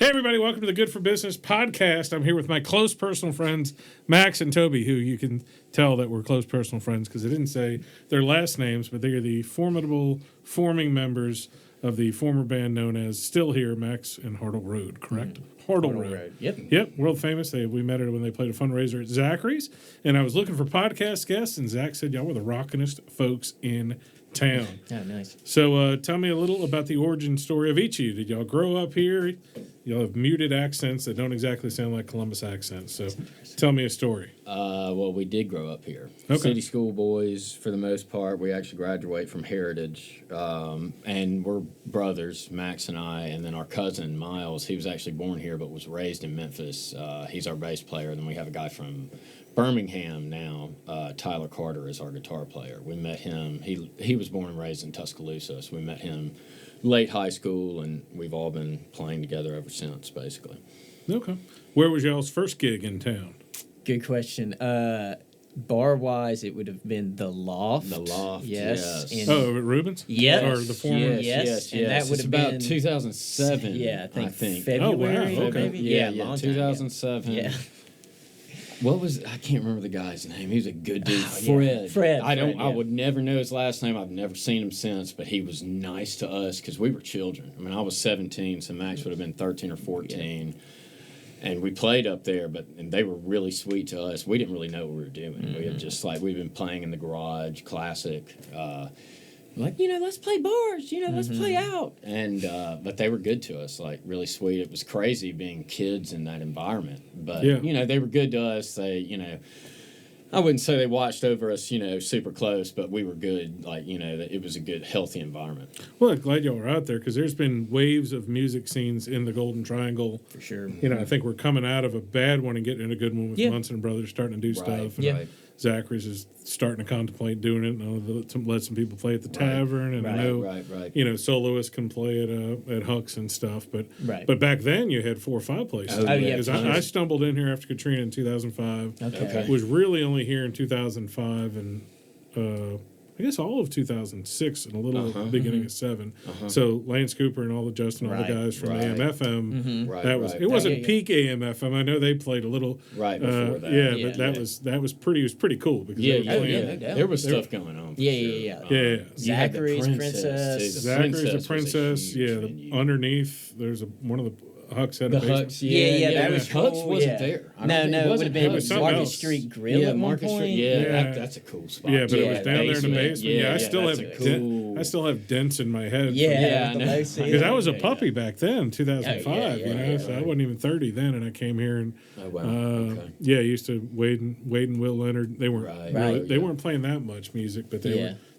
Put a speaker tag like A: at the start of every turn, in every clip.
A: Hey, everybody, welcome to the Good for Business podcast. I'm here with my close personal friends, Max and Toby, who you can tell that we're close personal friends because they didn't say their last names, but they are the formidable forming members of the former band known as Still Here, Max and Hartleroad, correct? Hartleroad. Yep, world famous. We met it when they played a fundraiser at Zachary's, and I was looking for podcast guests, and Zach said y'all were the rockinest folks in town.
B: Oh, nice.
A: So tell me a little about the origin story of each of you. Did y'all grow up here? Y'all have muted accents that don't exactly sound like Columbus accents. So tell me a story.
C: Well, we did grow up here.
A: Okay.
C: City school boys, for the most part. We actually graduate from Heritage. And we're brothers, Max and I, and then our cousin, Miles. He was actually born here but was raised in Memphis. He's our bass player. And then we have a guy from Birmingham now. Tyler Carter is our guitar player. We met him. He was born and raised in Tuscaloosa, so we met him late high school, and we've all been playing together ever since, basically.
A: Okay. Where was y'all's first gig in town?
B: Good question. Bar-wise, it would have been The Loft.
C: The Loft,
B: yes.
C: yes.
A: At Rubens?
B: Yes.
A: Or the former?
B: Yes. And that would
C: it's
B: have
C: about
B: been
C: 2007.
B: Yeah, I think.
A: Oh, wow.
B: February,
A: Okay.
B: maybe?
C: Yeah,
B: long time,
C: 2007.
B: Yeah.
C: What was I can't remember the guy's name. He was a good dude.
B: yeah. Fred.
C: I would never know his last name. I've never seen him since, but he was nice to us because we were children. I mean, I was 17, so Max would have been 13 or 14. And we played up there, and they were really sweet to us. We didn't really know what we were doing. Mm-hmm. We had just we've been playing in the garage, classic. Let's play bars, let's play out. And but they were good to us, really sweet. It was crazy being kids in that environment. But they were good to us. They, I wouldn't say they watched over us, super close, but we were good. It was a good, healthy environment.
A: Well, I'm glad y'all were out there because there's been waves of music scenes in the Golden Triangle.
B: For sure.
A: I think we're coming out of a bad one and getting in a good one with Munson Brothers starting to do stuff. And
C: Right.
A: Zachary's is starting to contemplate doing it. And let some people play at the tavern, and I know, soloists can play at Huck's and stuff. But back then you had 4 or 5 places.
B: Oh, yeah.
A: Because I stumbled in here after Katrina in 2005.
B: Okay.
A: Was really only here in 2005 and I guess all of 2006 and a little beginning of 7. So Lance Cooper and all the Justin, all the guys from AM/FM. It wasn't peak AM/FM. I know they played a little
C: right before that.
A: But that was pretty. It was pretty cool because
C: there was stuff going on.
B: Yeah. Zachary's Princess.
A: Zachary's the Princess. Underneath there's one of the Huck's had a basement.
C: Huck's, that was cool.
B: Huck's
C: wasn't there.
B: No, it would have been Market Street Grill at one point.
C: That's a cool spot.
A: Yeah, but it was down there in the basement.
C: Yeah,
A: I still have dents in my head.
B: Because
A: I was a puppy back then, 2005. So I wasn't even 30 then, and I came here and I used to Wade and Will Leonard. They weren't they weren't playing that much music, but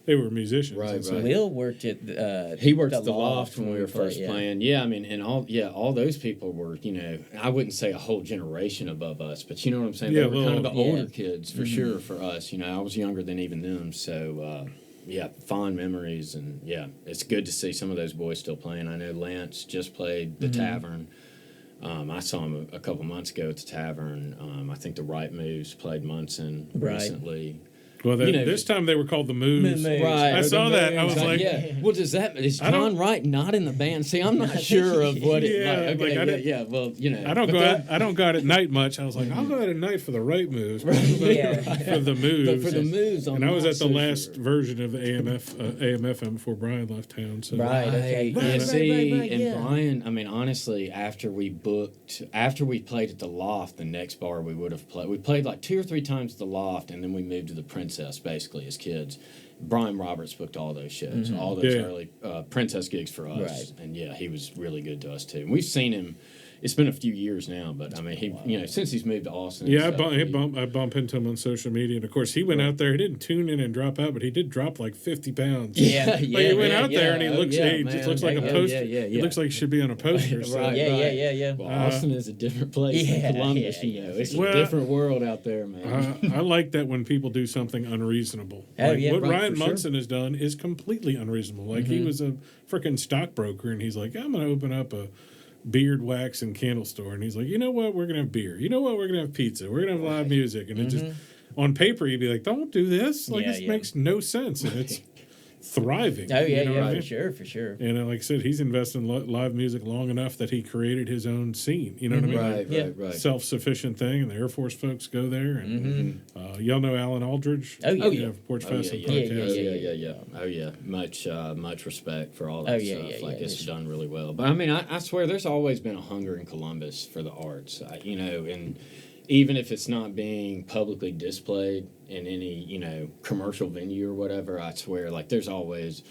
A: they were musicians.
C: Right.
B: Will worked at
C: he worked at the Loft when we were first playing. Yeah, I mean, and all those people were, I wouldn't say a whole generation above us, but you know what I'm saying? They were kind of the older kids for sure for us. I was younger than even them, so fond memories, and it's good to see some of those boys still playing. I know Lance just played the Tavern. I saw him a couple months ago at the Tavern. I think the Right Moves played Munson recently.
A: Well, this time they were called the Moves.
C: Right.
A: I saw that. I was like,
C: well, does that is John Wright not in the band? See, I'm not sure of what it. Well,
A: I don't go out at night much. I was like, I'll go out at night for the Right Moves, for the Moves.
C: But for the Moves,
A: and I was at the last version of the AM/FM before Brian left town. So.
B: Right. Okay.
C: And Brian. I mean, honestly, after we played at the Loft, the next bar we would have played. We played like 2 or 3 times at the Loft, and then we moved to the Princess. Basically, as kids, Brian Roberts booked all those shows, all those early Princess gigs for us, and he was really good to us too. And we've seen him. It's been a few years now, but I mean, he since he's moved to Austin.
A: Yeah, I bump into him on social media, and of course, he went out there. He didn't tune in and drop out, but he did drop like 50 pounds. He went out there and he looks. He just looks like a poster. He looks like he should be on a poster.
C: Well, Austin is a different place than Columbus. It's a different world out there, man.
A: I like that when people do something unreasonable. What Ryan Munson has done is completely unreasonable. Like he was a freaking stockbroker, and he's like, I'm going to open up a beard, wax, and candle store. And he's like, you know what? We're going to have beer. You know what? We're going to have pizza. We're going to have live music. And it just, on paper, you'd be like, don't do this. Like, this makes no sense. And thriving.
B: Oh yeah,
A: you know what I
B: for
A: mean?
B: sure, for sure.
A: And like I said, he's invested in live music long enough that he created his own scene. You know what I mean?
C: Right,
B: Yeah.
C: right.
A: Self-sufficient thing, and the Air Force folks go there. And y'all know Alan Aldridge?
B: Oh, yeah.
A: You know, Porch
C: Oh,
A: Fest and
C: yeah,
A: podcast.
C: yeah. Oh yeah, much respect for all
B: Oh,
C: that
B: yeah,
C: stuff.
B: yeah,
C: Like
B: yeah.
C: it's done really well. But I mean, I swear, there's always been a hunger in Columbus for the arts. You know, and even if it's not being publicly displayed in any commercial venue or whatever, I swear, like there's always.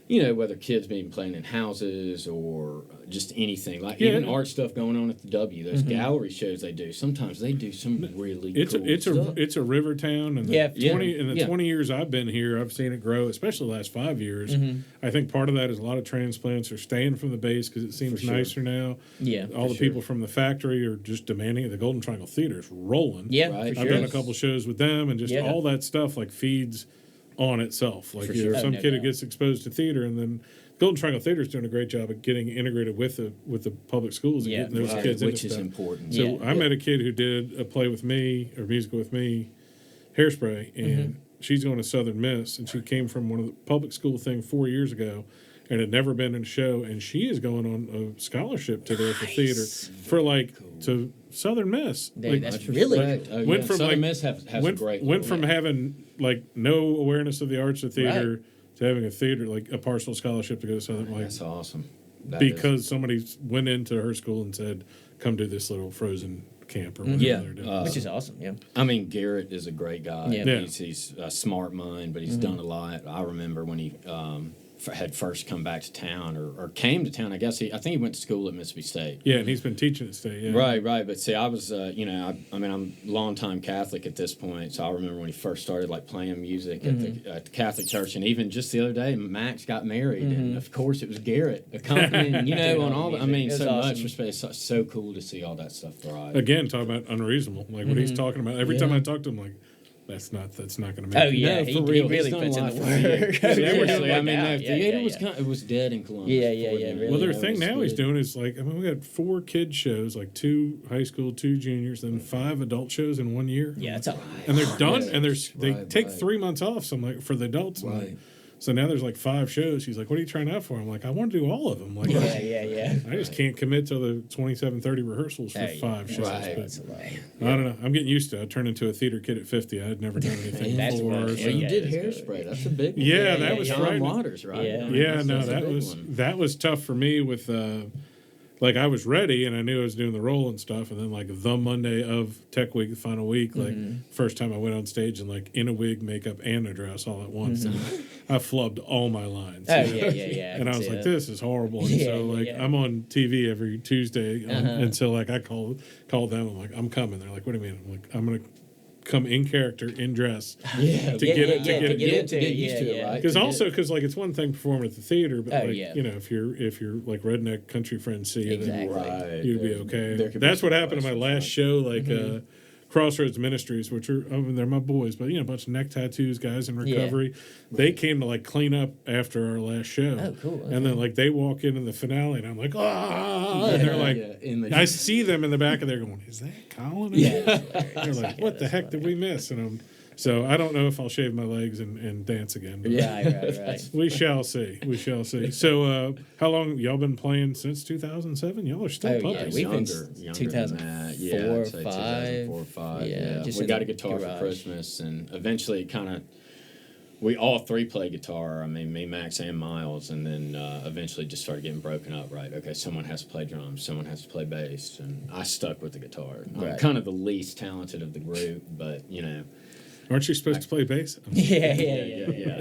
C: Whether kids being playing in houses or just anything, like even art stuff going on at the W, those gallery shows they do. Sometimes they do some really cool stuff.
A: It's a river town, and
B: Yeah,
A: the 20 years I've been here, I've seen it grow, especially the last 5 years. I think part of that is a lot of transplants are staying from the base because it seems nicer now.
B: Yeah,
A: all the people from the factory are just demanding it. The Golden Triangle Theater is rolling.
B: Yeah,
C: Right.
B: for
A: I've
B: sure.
A: done a couple shows with them, and just all that stuff like feeds on itself. Like
C: For
A: you know,
C: sure.
A: some
B: no
A: kid who
B: doubt.
A: gets exposed to theater, and then Golden Triangle Theater is doing a great job of getting integrated with the public schools and
B: Yeah,
A: getting those
C: Right,
A: kids
C: which
A: into
C: is
A: stuff.
C: important.
A: So
B: Yeah.
A: I met a kid who did a play with me or musical with me, Hairspray, and she's going to Southern Miss, and she came from one of the public school thing 4 years ago, and had never been in a show, and she is going on a scholarship to there for theater for to Southern Miss.
B: Dude,
A: Like,
B: that's really
C: Respect.
B: cool.
C: Oh,
A: Went
C: yeah.
A: from,
C: Southern
A: like-
C: Miss has a great
A: went from having like no awareness of the arts or theater to having a theater, like a partial scholarship to go to Southern, like
C: That's awesome. That
A: because somebody went into her school and said, "Come do this little Frozen camp or whatever
C: Yeah.
A: they're doing."
B: Which is awesome. Yeah.
C: I mean, Garrett is a great guy.
B: Yeah.
A: Yeah.
C: He's a smart mind, but he's done a lot. I remember when he had first come back to town or came to town. I think he went to school at Mississippi State.
A: Yeah, and he's been teaching at state. Yeah.
C: Right. But see, I was, I mean, I'm a longtime Catholic at this point, so I remember when he first started like playing music at the Catholic church, and even just the other day, Max got married, and of course it was Garrett accompanying, on all. I mean,
B: It was
C: so
B: awesome.
C: much respect. It's so cool to see all that stuff thrive.
A: Again, talking about unreasonable, like what he's talking about. Every time I talk to him, like that's not going to make.
B: Oh
A: it.
B: yeah,
C: No,
B: he
C: for real,
B: really
C: he's done
B: puts
C: a
B: in
C: lot
B: the
C: for
B: work.
C: theater. Seriously,
B: Yeah,
C: I mean,
B: yeah,
C: the theater
B: yeah.
C: it was dead in Columbus.
B: Yeah,
C: before
B: yeah,
C: then.
B: really.
A: Well, their
C: It
A: thing
C: was
A: now he's
C: good.
A: doing is like, I mean, we got 4 kid shows, like 2 high school, 2 juniors, then 5 adult shows in 1 year.
B: Yeah, it's a
A: And they're done, and they
C: Right,
A: take
C: right.
A: 3 months off. So I'm like, for the adults, I'm like-
C: Right.
A: so now there's like 5 shows. He's like, "What are you trying out for?" I'm like, "I want to do all of them." Like,
B: yeah.
A: I just can't commit to the 27-30 rehearsals for
B: Oh, yeah.
A: 5 shows.
C: Right.
A: But
B: That's a lot.
A: I don't know. I'm getting used to it. I turned into a theater kid at 50. I had never done anything
B: That's
A: before.
B: rough.
A: so-
C: Well, you
B: Yeah,
C: did
B: that's
C: Hairspray. That's a big one.
A: Yeah, that was
C: John
A: frightening.
C: Waters, right?
B: Yeah.
C: I mean,
A: Yeah,
C: that's
A: no,
C: a
A: that
C: big
A: was
C: one.
A: that was tough for me with like I was ready and I knew I was doing the role and stuff, and then like the Monday of Tech Week, the final week, like first time I went on stage and like in a wig, makeup, and a dress all at once, and I flubbed all my lines.
B: Oh yeah.
A: And I
B: can
A: was
B: see
A: like,
B: that.
A: "This is horrible." And
B: Yeah,
A: so like
B: yeah.
A: I'm on TV every Tuesday, and so like I called them. I'm like, "I'm coming." They're like, "What do you mean?" I'm like, "I'm gonna come in character in dress."
C: Yeah,
A: To
B: Yeah,
A: get
B: yeah,
A: it- to
B: yeah,
A: get
B: to
A: it-
B: get
C: to
B: into
C: get
B: it,
C: used to it,
B: yeah.
C: right?
A: Because
C: To get-
A: also, because like it's one thing performing at the theater, but
B: Oh,
A: like
B: yeah.
A: if you're like redneck country friends see you, then
B: Exactly.
C: Right.
A: you'd be
C: There
A: okay.
C: could be
A: That's
C: some
A: what happened to my
C: questions,
A: last show, like Crossroads Ministries, which are they're my boys, but a bunch of neck tattoos guys in recovery. They came to like clean up after our last show.
B: Oh, cool.
A: And then like they walk into the finale, and I'm like, ah, and they're like,
C: in the-
A: I see them in the back of there going, is that Colin?
B: Yeah,
A: They're like, what the heck did we miss? And so I don't know if I'll shave my legs and dance again. But
B: Right.
A: we shall see. We shall see. So, how long y'all been playing since 2007? Y'all are still
B: Oh, yeah,
A: puppies.
B: we've been
C: younger
B: 2004,
C: than that. Yeah, I'd say
B: 5.
C: 2004 or 5.
B: Yeah,
C: Yeah,
B: just
C: we
B: in
C: got
B: the
C: a guitar
B: garage.
C: for Christmas, and eventually it kind of. We all 3 play guitar. I mean, me, Max, and Miles, and then eventually just started getting broken up. Right? Okay, someone has to play drums, someone has to play bass, and I stuck with the guitar. I'm
B: Right.
C: kind of the least talented of the group, but
A: Aren't you supposed to play bass?
B: Yeah.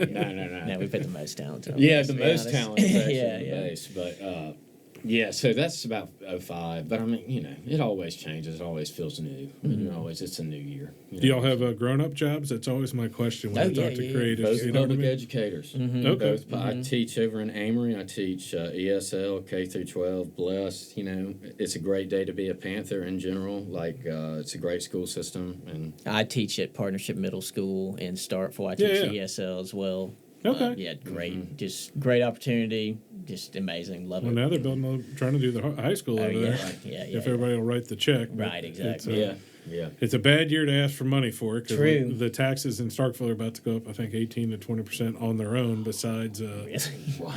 C: No.
B: No, we put the most talent on
C: Yeah,
B: bass,
C: the
B: to be
C: most
B: honest.
C: talent is actually
B: Yeah,
C: on the
B: yeah.
C: bass. But yeah, so that's about 05. But I mean, it always changes. It always feels new. It's a new year.
A: Do y'all have grown-up jobs? That's always my question when
B: Oh,
A: I talk
B: yeah,
A: to
B: yeah.
A: creatives.
C: Both
A: You know what I
C: public
A: mean?
C: educators.
A: Okay.
C: Both, I teach over in Amory. I teach ESL, K through 12, Blessed. It's a great day to be a Panther in general. Like, it's a great school system. And
B: I teach at Partnership Middle School in Starkville. I teach
A: Yeah.
B: ESL as well.
A: Okay.
B: Yeah, great. Just great opportunity. Just amazing. Love
A: Well,
B: it.
A: now they're trying to do the high school
B: Oh,
A: over
B: yeah.
A: there.
B: Yeah.
A: If everybody will write the check. but
B: Right,
A: it's,
B: exactly.
C: yeah. Yeah.
A: It's a bad year to ask for money for it
B: True.
A: because the taxes in Starkville are about to go up, I think, 18 to 20% on their own besides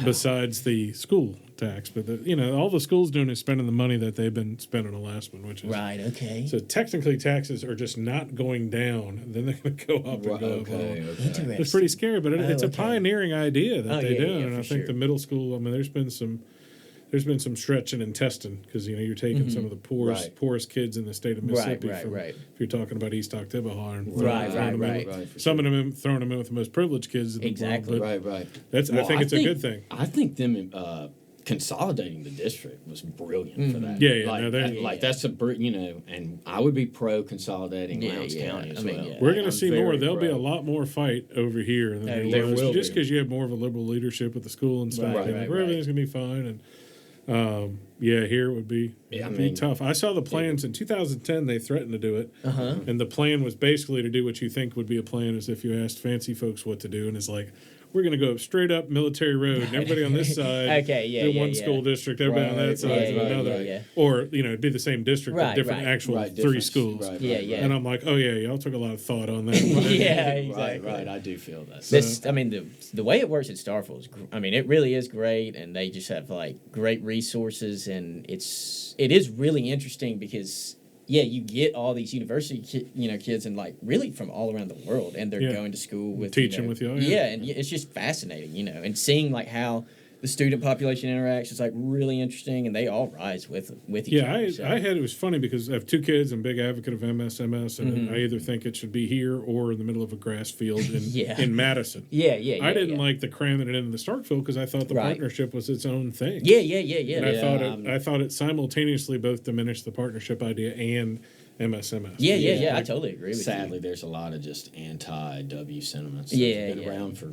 A: besides the school tax. But, all the school's doing is spending the money that they've been spending on the last one, which is...
B: Right, okay.
A: So technically taxes are just not going down. Then they're going to go up and go up.
B: Interesting.
A: It's pretty scary, but it's a pioneering idea that they do.
B: yeah,
A: And I
B: for
A: think
B: sure.
A: the middle school, there's been some stretching and testing because you're taking some of the poorest kids in the state of Mississippi.
B: Right.
A: If you're talking about East October, and
B: Right.
A: some of them throwing them in with the most privileged kids in the
B: Exactly.
A: world. But
C: Right.
A: I think it's a good thing.
C: I think them consolidating the district was brilliant for that.
A: Yeah,
C: that's and I would be pro consolidating Lowndes County as well.
A: We're going to see more.
C: very
A: There'll be a
C: pro.
A: lot more fight over here than
C: there
A: was
C: will
A: just
C: be.
A: because you have more of a liberal leadership with the school and stuff. Everything's going to be fine. And here it would be tough. I saw the plans in 2010. They threatened to do it, and the plan was basically to do what you think would be a plan, as if you asked fancy folks what to do, and it's like, we're going to go straight up Military Road, and everybody on this side, one school district, everybody on that side, another, or it'd be the same district, but different actual three schools. And I'm like, oh yeah, y'all took a lot of thought on that.
B: Exactly.
C: Right. I do feel that.
B: The way it works at Starkville is, it really is great, and they just have great resources, and it is really interesting because. Yeah, you get all these university kids and really from all around the world, and they're going to school with
A: teaching with you.
B: And it's just fascinating, and seeing how the student population interacts is really interesting, and they all rise with each other.
A: It was funny because I have two kids. I'm a big advocate of MSMS, and I either think it should be here or in the middle of a grass field in Madison. I didn't like the cramming it into the Starkville because I thought the partnership was its own thing. And I thought it simultaneously both diminished the partnership idea and MSMS.
B: I totally agree with you.
C: Sadly, there's a lot of just anti-W sentiments.
B: That's
C: been around for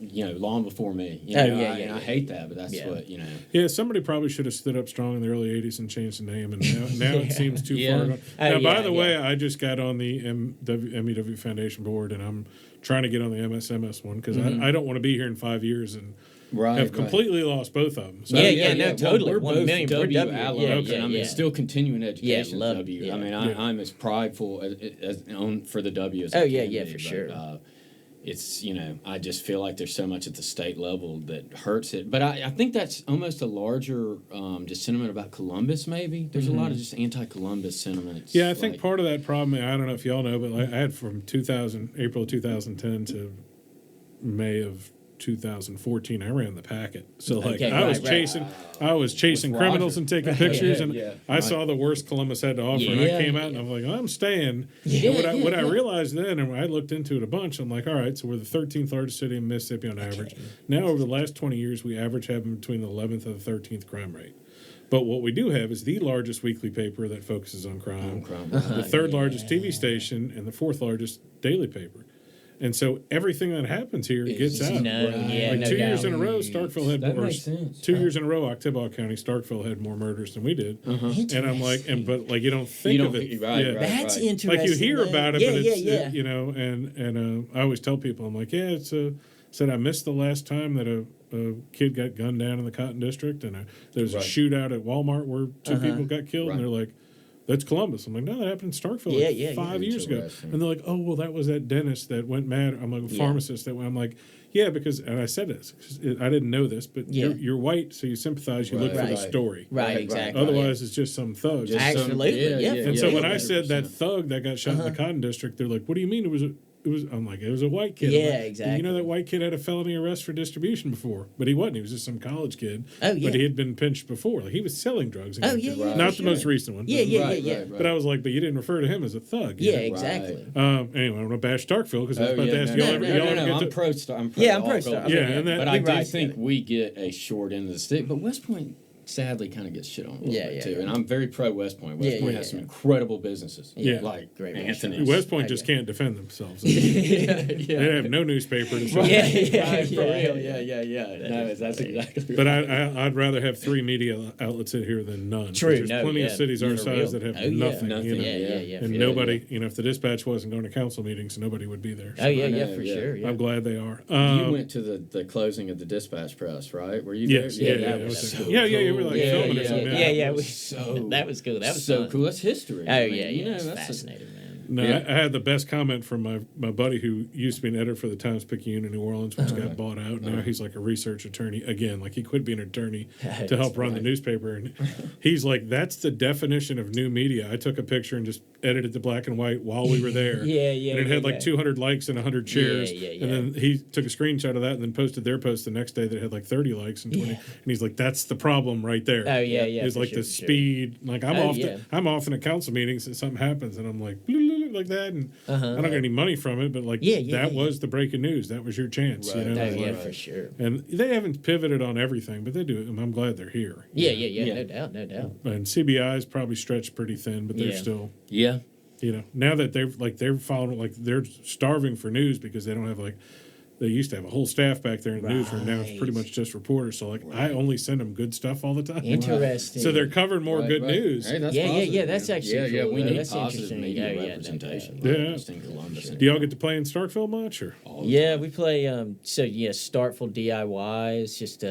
C: long before me. I hate that, but that's what.
A: Yeah, somebody probably should have stood up strong in the early '80s and changed the name, and now it seems too far gone. Now, by the way, I just got on the MEW Foundation board, and I'm trying to get on the MSMS one because I don't want to be here in 5 years and have completely lost both of them. So
B: totally.
C: We're
B: 1
C: both
B: million
C: W
B: per W.
C: alum. Still continuing education.
B: love
C: W.
B: it.
C: I'm as prideful as for the W as
B: for sure.
C: It's I just feel like there's so much at the state level that hurts it, but I think that's almost a larger just sentiment about Columbus. Maybe there's a lot of just anti-Columbus sentiments.
A: Yeah, I think part of that problem, I don't know if y'all know, but I had from April 2010 to May of 2014, I ran the packet. So I was chasing criminals and taking pictures, and I saw the worst Columbus had to offer, and I came out and I'm like, I'm staying. And what I realized then, and I looked into it a bunch, I'm like, all right, so we're the 13th largest city in Mississippi on average. Now over the last 20 years, we average having between the 11th and the 13th crime rate. But what we do have is the largest weekly paper that focuses on crime, the third largest TV station, and the fourth largest daily paper. And so everything that happens here gets out. 2 years in a row, Starkville had more. 2 years in a row, Oktibbeha County, Starkville had more murders than we did. And I'm like, but you don't think of it.
B: That's interesting.
A: Like you hear about it, but it's and I always tell people, I'm like, I missed the last time that a kid got gunned down in the Cotton District, and there was a shootout at Walmart where two people got killed, and they're like, that's Columbus. I'm like, no, that happened in Starkville 5 years ago. And they're like, oh, well, that was that dentist that went mad. I'm like, a pharmacist that went. I'm like, yeah, because, and I said this, I didn't know this, but you're white, so you sympathize, you look for the story.
B: Right, exactly.
A: Otherwise, it's just some thug.
B: Absolutely.
A: And so when I said that thug that got shot in the Cotton District, they're like, what do you mean it was I'm like, it was a white kid.
B: Exactly.
A: You know that white kid had a felony arrest for distribution before, but he wasn't. He was just some college kid.
B: But
A: he had been pinched before. Like he was selling drugs.
B: Not
A: the most recent one. But I was like, but you didn't refer to him as a thug.
B: Exactly.
A: Anyway, I'm gonna bash Starkville because I was about to ask y'all.
C: I'm pro.
B: I'm pro Star.
C: But I do think we get a short end of the stick. But West Point sadly kind of gets shit on a little bit too. And I'm very pro West Point. West Point has some incredible businesses. Like
B: great
C: Anthony.
A: West Point just can't defend themselves. They have no newspaper to show.
C: For real. No, that's exactly right.
A: But I'd rather have three media outlets in here than none.
B: True.
A: There's plenty of cities our size that have nothing. And nobody, if the dispatch wasn't going to council meetings, nobody would be there.
B: So for sure.
A: I'm glad they are.
C: You went to the closing of the Dispatch Press, right? Were you there?
A: Yes. It were like
B: Yeah,
A: filming or
B: yeah,
A: something.
B: yeah.
C: That was so
B: That was cool. That was
C: so
B: fun.
C: cool. That's history.
B: Oh
C: I mean,
B: yeah,
C: you know,
B: it's
C: that's
B: fascinating, man.
A: No,
C: Yeah.
A: I had the best comment from my buddy who used to be an editor for the Times-Picayune in New Orleans, which got bought out. Now he's like a research attorney again. Like he quit being an attorney to help run the newspaper, and he's like, "That's the definition of new media." I took a picture and just edited the black and white while we were there.
B: Yeah,
A: And it had like 200 likes and 100 shares.
B: Yeah.
A: And then he took a screenshot of that and then posted their post the next day that had like 30 likes and 20. And he's like, "That's the problem right there."
B: Oh yeah.
A: Is
B: for
A: like
B: sure,
A: the
B: for sure.
A: speed. Like I'm
B: Oh,
A: often
B: yeah.
A: I'm often at council meetings and something happens and I'm like like that, and I don't get any money from it, but like that was the breaking news. That was your chance,
C: Right.
A: you know.
B: Oh yeah,
C: Right.
B: for sure.
A: And they haven't pivoted on everything, but they do. And I'm glad they're here.
B: Yeah. No doubt.
A: And CBI's probably stretched pretty thin, but they're
B: Yeah.
A: still,
C: Yeah.
A: you know, now that they're following, like they're starving for news because they don't have like. They used to have a whole staff back there in the newsroom. Now it's pretty much just reporters. So like I only send them good stuff all the time.
B: Interesting.
A: So they're covering more good news.
C: Hey, that's
B: Yeah,
C: positive,
B: that's
C: man.
B: actually
C: yeah.
B: cool,
C: We
B: though.
C: need
B: That's
C: positive
B: interesting.
C: media
B: No
C: representation.
B: doubt.
C: like
A: Yeah.
C: just in Columbus.
A: Do y'all get to play in Starkville much or?
C: All the
B: Yeah,
C: time.
B: we play. Startful DIY is just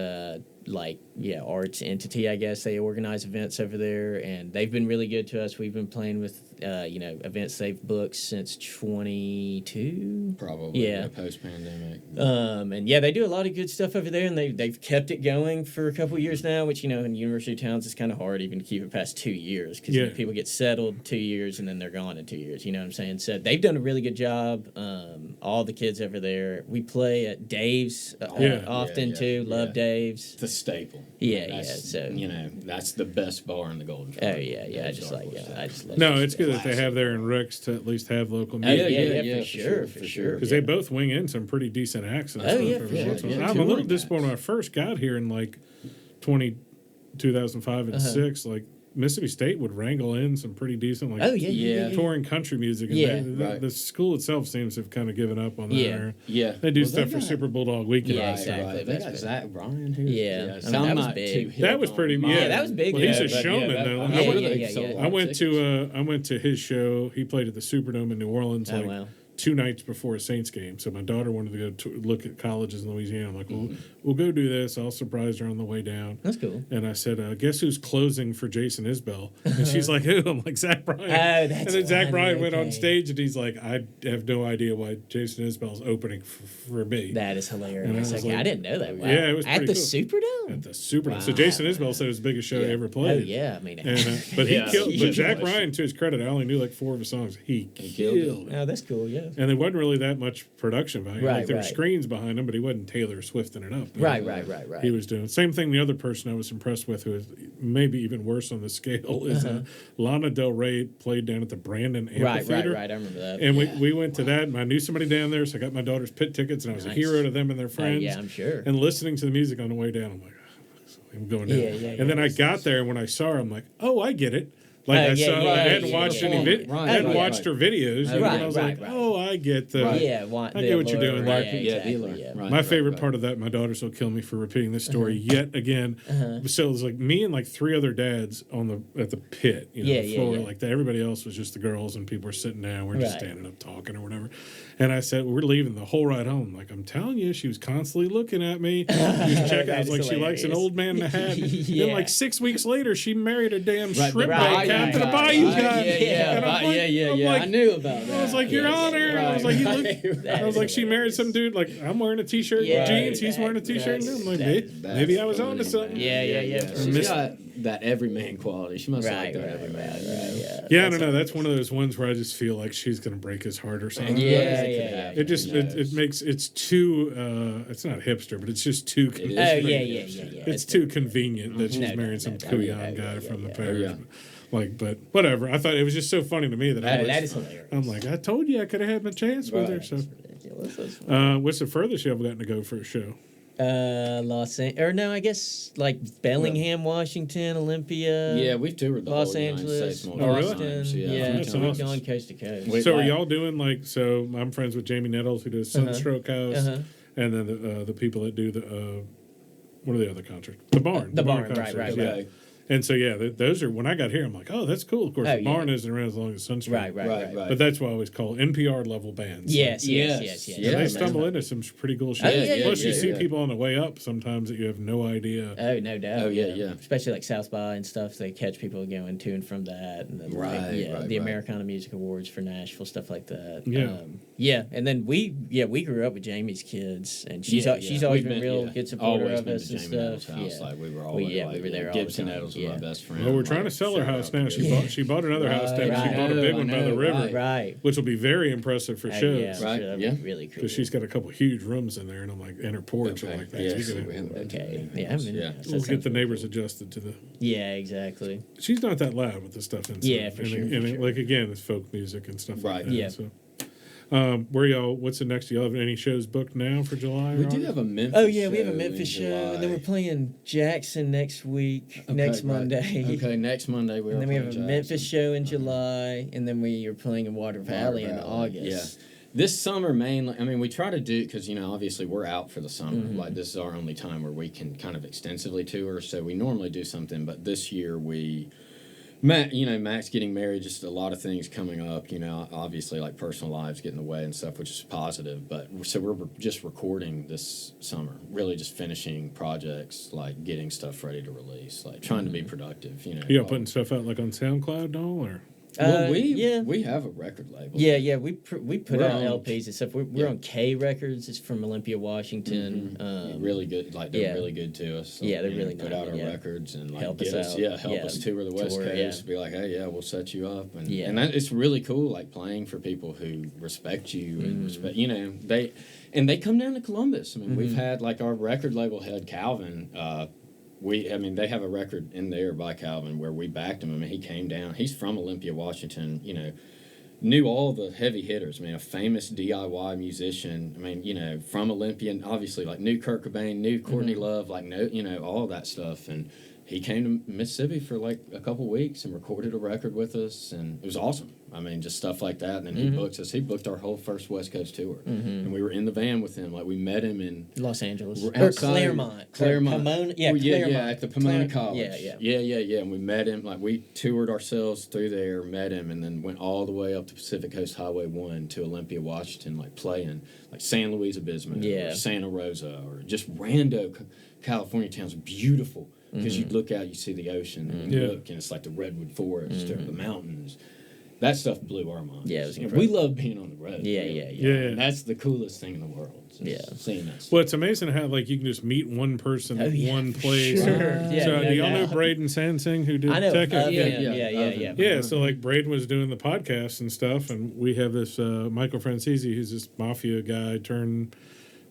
B: arts entity, I guess. They organize events over there, and they've been really good to us. We've been playing with events they've booked since 22.
C: Probably.
B: Yeah.
C: Post pandemic.
B: And yeah, they do a lot of good stuff over there, and they've kept it going for a couple years now. Which in university towns it's kind of hard even to keep it past 2 years because people get settled 2 years and then they're gone in 2 years. You know what I'm saying? So they've done a really good job. All the kids over there. We play at Dave's often too. Love Dave's.
C: It's a staple.
B: So
C: that's the best bar in the Golden
B: Oh
C: Triangle.
B: I just love
A: No,
B: it.
A: it's good that they have there in Rick's to at least have local
B: Oh,
A: music.
B: for sure.
A: Because they both wing in some pretty decent acts and
B: Oh,
A: stuff.
B: yeah,
A: every
B: for sure.
A: once in a while.
C: Yeah,
A: I'm a little
C: touring
A: disappointed when I first got here in like 2005 and 6. Like Mississippi State would wrangle in some pretty decent like touring country music. And the school itself seems to have kind of given up on that.
C: Yeah.
A: They do
C: Well,
A: stuff
C: they
A: for
C: got-
A: Super Bulldog weekend.
B: Yeah, exactly.
C: They got Zach Bryan too.
B: Yeah. I mean,
C: I'm
B: that was
C: not
B: big.
C: too hip
A: That was
C: on
A: pretty.
C: mine.
A: Yeah,
B: that was big.
A: Well, he's a
C: but
A: showman.
C: that-
A: though.
B: Yeah,
A: I went to his show. He played at the Superdome in New Orleans.
B: Oh, wow.
A: 2 nights before a Saints game. So my daughter wanted to go to look at colleges in Louisiana. I'm like, we'll go do this. I'll surprise her on the way down.
B: That's cool.
A: And I said, guess who's closing for Jason Isbell? And she's like, who? I'm like, Zach Bryan.
B: That's
A: and then Zach
B: funny,
A: Bryan went on
B: okay.
A: stage and he's like, I have no idea why Jason Isbell's opening for me.
B: That is
A: And I
B: hilarious.
A: was
B: Okay,
A: like-
B: I didn't know that. Wow.
A: Yeah, it was
B: at
A: pretty
B: the
A: cool.
B: Superdome.
A: At the Superdome. So Jason Isbell said it was the biggest show he ever
B: Oh
A: played.
B: yeah, I mean,
A: And, but he
C: Yeah.
A: killed. But Zach
C: Huge.
A: Bryan, to his credit, I only knew like 4 of his songs. He killed it.
B: oh, that's cool. Yeah.
A: And there wasn't really that much production behind it.
B: Right,
A: Like there were
B: right.
A: screens behind him, but he wasn't Taylor Swifting it up.
B: Right.
A: He was doing same thing. The other person I was impressed with, who is maybe even worse on the scale, is Lana Del Rey played down at the Brandon Amphitheater.
B: Right. I remember that.
A: And we went to that, and I knew somebody down there, so I got my daughter's pit tickets, and I was a
B: Nice.
A: hero to them and their friends.
B: yeah, I'm sure.
A: And listening to the music on the way down, I'm like, I'm going down. And then I got there, and when I saw her, I'm like, oh, I get it. Like I hadn't watched any I hadn't watched her videos. And I was like, oh, I get the.
B: Yeah,
A: I get what you're doing. My favorite part of that, my daughters will kill me for repeating this story yet again. So it was like me and like 3 other dads at the pit, the floor like that. Everybody else was just the girls, and people were sitting down. We're just standing up talking or whatever. And I said, we're leaving the whole ride home. Like, I'm telling you, she was constantly looking at me. She was checking. I was like, she likes an old man in a hat. Then like 6 weeks later, she married a damn shrimp bait captain, a bayou guy. And I'm like,
C: I knew about that.
A: I was like, Your Honor. I was like, he looked. I was like, she married some dude. Like, I'm wearing a t-shirt and jeans. He's wearing a t-shirt. And I'm like, maybe I was onto something.
C: She's got that everyman quality. She must like that everyman.
A: Yeah, I don't know. That's one of those ones where I just feel like she's gonna break his heart or something. It just it makes it's too. It's not hipster, but it's just too. It's too convenient that she's marrying some Kuyan guy from the Paris. Like, but whatever. I thought it was just so funny to me that
B: that is hilarious.
A: I'm like, I told you I could have had my chance with her. So, what's the furthest you ever gotten to go for a show?
B: I guess like Bellingham, Washington, Olympia.
C: Yeah, we've toured the
B: Los
C: whole United
B: Angeles,
C: States
B: Boston.
C: times.
A: That's
B: We've
A: awesome.
B: gone coast to coast.
A: So are y'all doing like? So I'm friends with Jamie Nettles, who does Sunstroke House, and then the people that do the what are the other concerts? The Barn.
B: The Barn,
A: concerts,
B: right.
A: yeah. And so, yeah, those are, when I got here, I'm like, oh, that's cool. Of course,
B: Oh,
A: the barn isn't around as long as Sunstream.
B: Right.
A: But that's what I always call NPR level bands.
B: Yes.
C: Yeah,
A: And they stumble into some pretty cool shit. Plus, you see people on the way up sometimes that you have no idea.
B: Oh, no doubt.
C: Oh, yeah.
B: Especially like South by and stuff. They catch people going to and from that. And then, the Americana Music Awards for Nashville, stuff like that.
A: Yeah.
B: And then we grew up with Jamie's kids, and she's always been real good supporter of us and stuff.
C: Like we were always
B: we were there all
C: Gibson
B: the time.
C: Nettles was my best friend.
A: Well, we're trying to sell her house now. She bought another house down. She bought a big one by the river,
B: right?
A: Which will be very impressive for shows.
B: Yeah,
C: Right,
B: sure,
C: yeah.
B: Really cool.
A: Because she's got a couple huge rooms in there, and I'm like, and her porch. I'm like, we'll get the neighbors adjusted to the.
B: Yeah, exactly.
A: She's not that loud with the stuff inside.
B: Yeah, for sure.
A: Like again, it's folk music and stuff.
C: Right.
A: Like that,
B: Yeah.
A: So. Where y'all? What's the next? Do y'all have any shows booked now for July?
C: We do have a Memphis.
B: Oh yeah, we have a
C: show
B: Memphis
C: in
B: show,
C: July.
B: and then we're playing Jackson next week, next Monday.
C: Okay, next Monday
B: And then we have a Memphis show in July, and then we are playing in Water Valley in August.
C: Yeah. This summer mainly, I mean, we try to do, because, obviously we're out for the summer. Like, this is our only time where we can kind of extensively tour, so we normally do something, but this year Max getting married, just a lot of things coming up, obviously like personal lives get in the way and stuff, which is positive, but so we're just recording this summer, really just finishing projects, like getting stuff ready to release, like trying to be productive,
A: You putting stuff out like on SoundCloud and all, or?
C: Well, we have a record label.
B: Yeah. We put
C: We're
B: out
C: on-
B: LPs and stuff. We're on K Records. It's from Olympia, Washington.
C: Really good. Like they're really good to us. So,
B: Yeah, they're really
C: put
B: nice,
C: out our records and like
B: Help
C: get
B: us
C: us,
B: out.
C: help us tour the West Coast. Be like, hey, we'll set you up, and that it's really cool. Like playing for people who respect you and respect. They come down to Columbus. I mean, we've had like our record label head Calvin. They have a record in there by Calvin where we backed him. I mean, he came down. He's from Olympia, Washington. Knew all the heavy hitters. I mean, a famous DIY musician. I mean, from Olympia, and obviously like knew Kurt Cobain, knew Courtney Love, like all that stuff. And he came to Mississippi for like a couple weeks and recorded a record with us, and it was awesome. I mean, just stuff like that. And then he booked us. He booked our whole first West Coast tour, and we were in the van with him. Like we met him in
B: Los Angeles
C: or
B: Claremont.
C: Pomona.
B: Claremont.
C: At the Pomona College.
B: Yeah.
C: And we met him. Like we toured ourselves through there, met him, and then went all the way up to Pacific Coast Highway 1 to Olympia, Washington, like playing like San Luis Obispo or Santa Rosa or just rando California towns, beautiful. Because you look out, you see the ocean, and you look, and it's like the redwood forest or the mountains. That stuff blew our minds.
B: Yeah, it was
C: we love being on the road.
B: Yeah.
C: And that's the coolest thing in the world. Seeing that stuff.
A: Well, it's amazing how like you can just meet one person at one place.
B: Sure.
A: So do y'all know Braden Sansing who did
B: I know.
A: Tech?
B: Yeah.
A: So like Braden was doing the podcast and stuff, and we have this Michael Francesi who's this mafia guy turned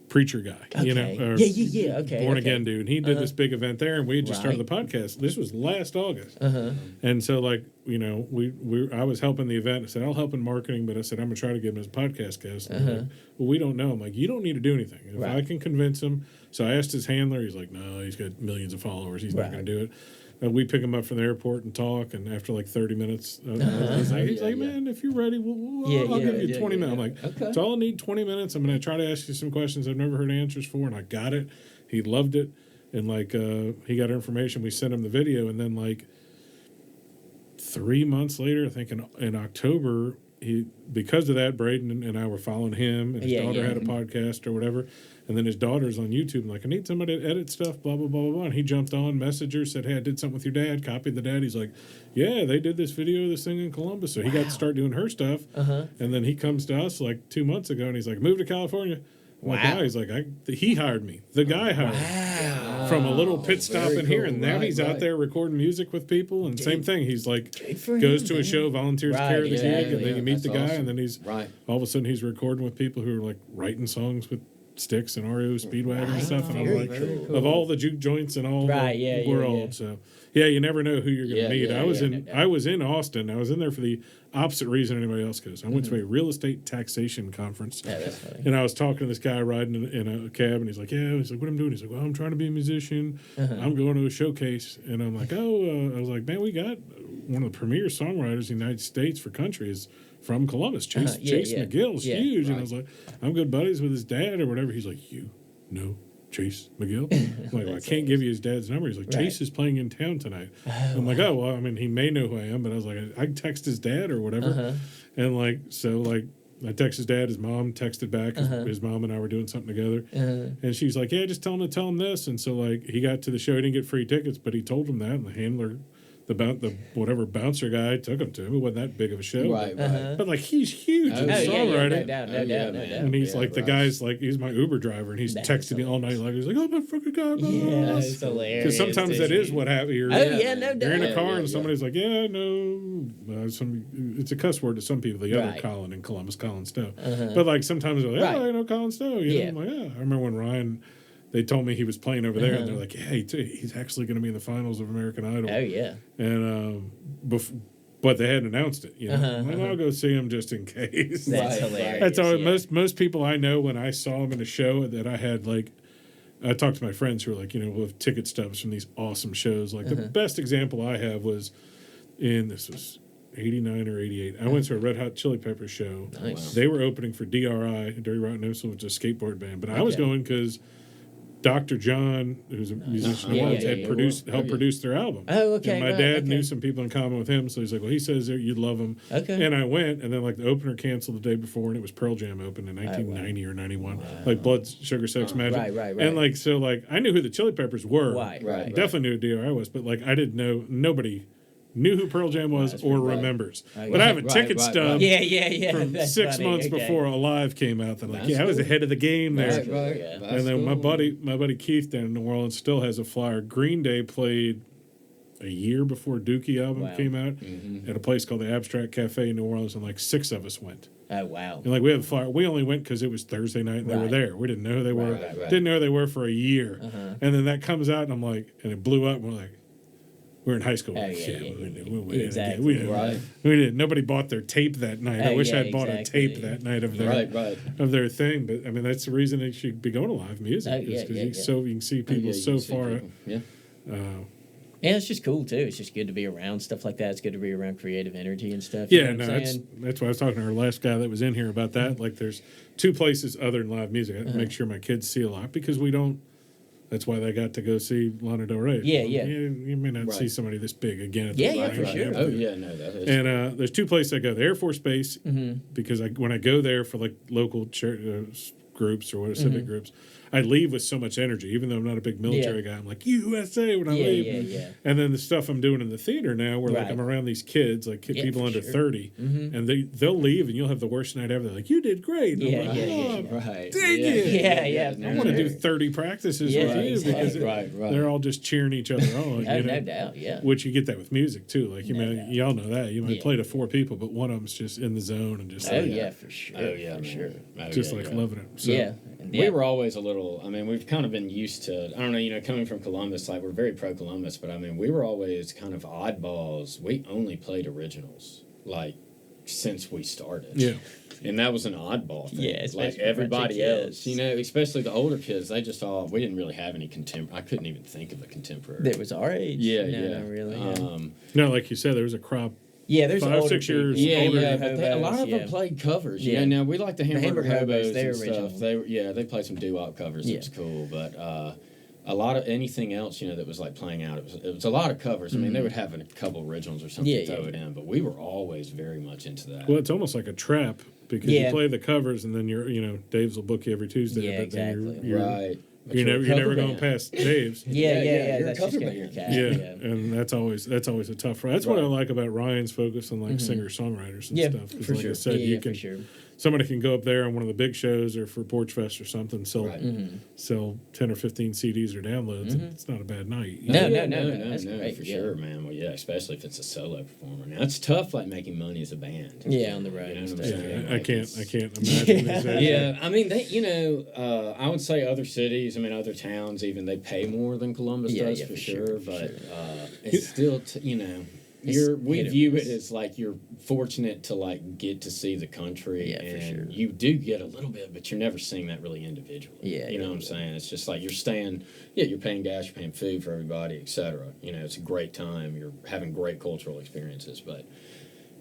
A: preacher guy,
B: Okay.
A: born again dude. And he did this big event there, and we had just started the podcast. This was last August, and so like I was helping the event. I said I'll help in marketing, but I said I'm gonna try to get him as a podcast guest. And like, well, we don't know. I'm like, you don't need to do anything. If I can convince him. So I asked his handler. He's like, no, he's got millions of followers. He's not gonna do it. We pick him up from the airport and talk, and after like 30 minutes, he's like, man, if you're ready, I'll give you 20 minutes. I'm like, it's all I need, 20 minutes. I'm going to try to ask you some questions I've never heard answers for, and I got it. He loved it, and like he got information. We sent him the video, and then like 3 months later, I think in October, because of that, Braden and I were following him, and his daughter had a podcast or whatever. And then his daughter's on YouTube, like, I need somebody to edit stuff, blah, blah, blah, blah, blah. And he jumped on, messaged her, said, hey, I did something with your dad, copied the dad. He's like, yeah, they did this video of this thing in Columbus. So he got to start doing her stuff. And then he comes to us like 2 months ago, and he's like, move to California. Like, he's like, he hired me. The guy hired me from a little pit stop in here. And now he's out there recording music with people. And same thing. He's like, goes to a show, volunteers care of the gig, and then you meet the guy, and then he's all of a sudden he's recording with people who are like writing songs with Styx and REO Speedwagon and stuff, and I'm like, of all the juke joints in all the world. So you never know who you're going to meet. I was in Austin. I was in there for the opposite reason anybody else goes. I went to a real estate taxation conference, and I was talking to this guy riding in a cab, and he's like, he's like, what I'm doing? He's like, well, I'm trying to be a musician. I'm going to a showcase, and I'm like, I was like, man, we got one of the premier songwriters in the United States for country is from Columbus. Chase McGill's huge. And I was like, I'm good buddies with his dad or whatever. He's like, you know Chase McGill? I'm like, well, I can't give you his dad's number. He's like, Chase is playing in town tonight. I'm like, oh, well, I mean, he may know who I am, but I was like, I can text his dad or whatever. And like, so like, I texted his dad, his mom texted back. His mom and I were doing something together. And she's like, yeah, just tell him this. And so like, he got to the show, he didn't get free tickets, but he told him that, and the handler, the whatever bouncer guy took him to. It wasn't that big of a show.
C: Right.
A: But like, he's huge in songwriting.
B: No doubt.
A: And he's like, the guy's like, he's my Uber driver, and he's texting me all night. Like, he's like, oh my fucking God.
B: Yeah, it's hilarious.
A: Because sometimes that is what happens. You're
B: no doubt.
A: in a car and somebody's like, yeah, no. It's a cuss word to some people. The other Colin in Columbus, Colin Stowe. But like sometimes they're like, I know Colin Stowe. You know? I'm like, yeah. I remember when Ryan, they told me he was playing over there, and they're like, yeah, he's actually going to be in the finals of American Idol.
B: Oh, yeah.
A: And, but they hadn't announced it. You know? Well, I'll go see him just in case.
B: That's hilarious.
A: That's all. Most people I know, when I saw him in a show that I had, like, I talked to my friends who were like, with ticket stubs from these awesome shows. Like the best example I have was this was 89 or 88. I went to a Red Hot Chili Peppers show.
B: Nice.
A: They were opening for DRI, Dirty Rotten Whistle, which is a skateboard band. But I was going because Dr. John, who's a musician, helped produce their album.
B: Oh, okay.
A: And my dad knew some people in common with him, so he's like, well, he says you'd love him.
B: Okay.
A: And I went, and then like the opener canceled the day before, and it was Pearl Jam opened in 1990 or 91. Like Blood, Sugar, Sex, Magic.
B: Right.
A: And like, so like, I knew who the Chili Peppers were.
B: Right.
A: Definitely knew who DRI was, but like, I didn't know, nobody knew who Pearl Jam was or remembers. But I have a ticket stub from
B: That's
A: 6
B: funny.
A: months before Alive came out. That like, I was ahead of the game there. And then my buddy Keith down in New Orleans still has a flyer. Green Day played a year before Dookie album came out at a place called the Abstract Cafe in New Orleans, and like 6 of us went.
B: Oh, wow.
A: And like we had a flyer. We only went because it was Thursday night and they were there. We didn't know who they were. Didn't know who they were for a year. And then that comes out, and I'm like, and it blew up, and we're like, we were in high school. We
B: Exactly.
A: We didn't. Nobody bought their tape that night. I wish I'd bought a tape that night of their thing. But I mean, that's the reason they should be going to live music, because you can see people so far.
B: Yeah, it's just cool too. It's just good to be around stuff like that. It's good to be around creative energy and stuff.
A: Yeah, that's why I was talking to our last guy that was in here about that. Like, there's 2 places other than live music. I make sure my kids see a lot, because we don't. That's why they got to go see Lana Del Rey.
B: Yeah.
A: You may not see somebody this big again. At the
B: for sure.
C: Oh, yeah, no, that is.
A: And there's 2 places I go. The Air Force Base, because when I go there for like local groups or civic groups, I leave with so much energy. Even though I'm not a big military guy, I'm like, USA when I leave. And then the stuff I'm doing in the theater now, where like I'm around these kids, like people under 30, and they'll leave, and you'll have the worst night ever. They're like, you did great. And I'm like,
C: right.
A: Dang it.
B: I
A: want to do 30 practices with you, because they're all just cheering each other on.
B: No doubt,
A: Which you get that with music too. Like y'all know that. You might play to 4 people, but one of them's just in the zone and just
B: for sure.
C: Oh yeah,
B: for sure.
A: Just loving it. So,
C: we were always a little. I mean, we've kind of been used to. I don't know. Coming from Columbus, like we're very pro Columbus, but I mean, we were always kind of oddballs. We only played originals, like since we started.
A: Yeah.
C: And that was an oddball thing.
B: Yeah,
C: like everybody else, especially the older kids, they just all. We didn't really have any contemporary. I couldn't even think of a contemporary.
B: That was our age.
C: Yeah,
B: not really.
A: No, like you said, there was a crop.
B: Yeah, there's
A: 5, 6 years.
C: But a lot of them played covers. Yeah, now we like the Hamburger Hobos and stuff. They played some doo-wop covers. It was cool, but a lot of anything else, that was like playing out. It was a lot of covers. I mean, they would have a couple originals or something throw it in, but we were always very much into that.
A: Well, it's almost like a trap, because you play the covers, and then Dave's will book you every Tuesday.
B: Yeah,
A: but
B: exactly.
A: Then you're
C: right.
A: You're never going past Dave's.
B: Yeah.
C: That's
B: just
C: your
B: cat.
A: And that's always a tough. That's what I like about Ryan's focus on like singer songwriters and stuff. Because like I said, you can somebody can go up there on one of the big shows or for Porch Fest or something, sell 10 or 15 CDs or downloads, and it's not a bad night.
B: No, that's great,
C: for sure, man. Well, especially if it's a solo performer. Now it's tough, like making money as a band.
B: On the road.
A: I can't imagine.
C: I mean, I would say other cities, other towns, even they pay more than Columbus does for sure. But it's still, we view it as like you're fortunate to like get to see the country, and you do get a little bit, but you're never seeing that really individually. You know what I'm saying? It's just like you're staying. You're paying gas, you're paying food for everybody, etc. It's a great time. You're having great cultural experiences, but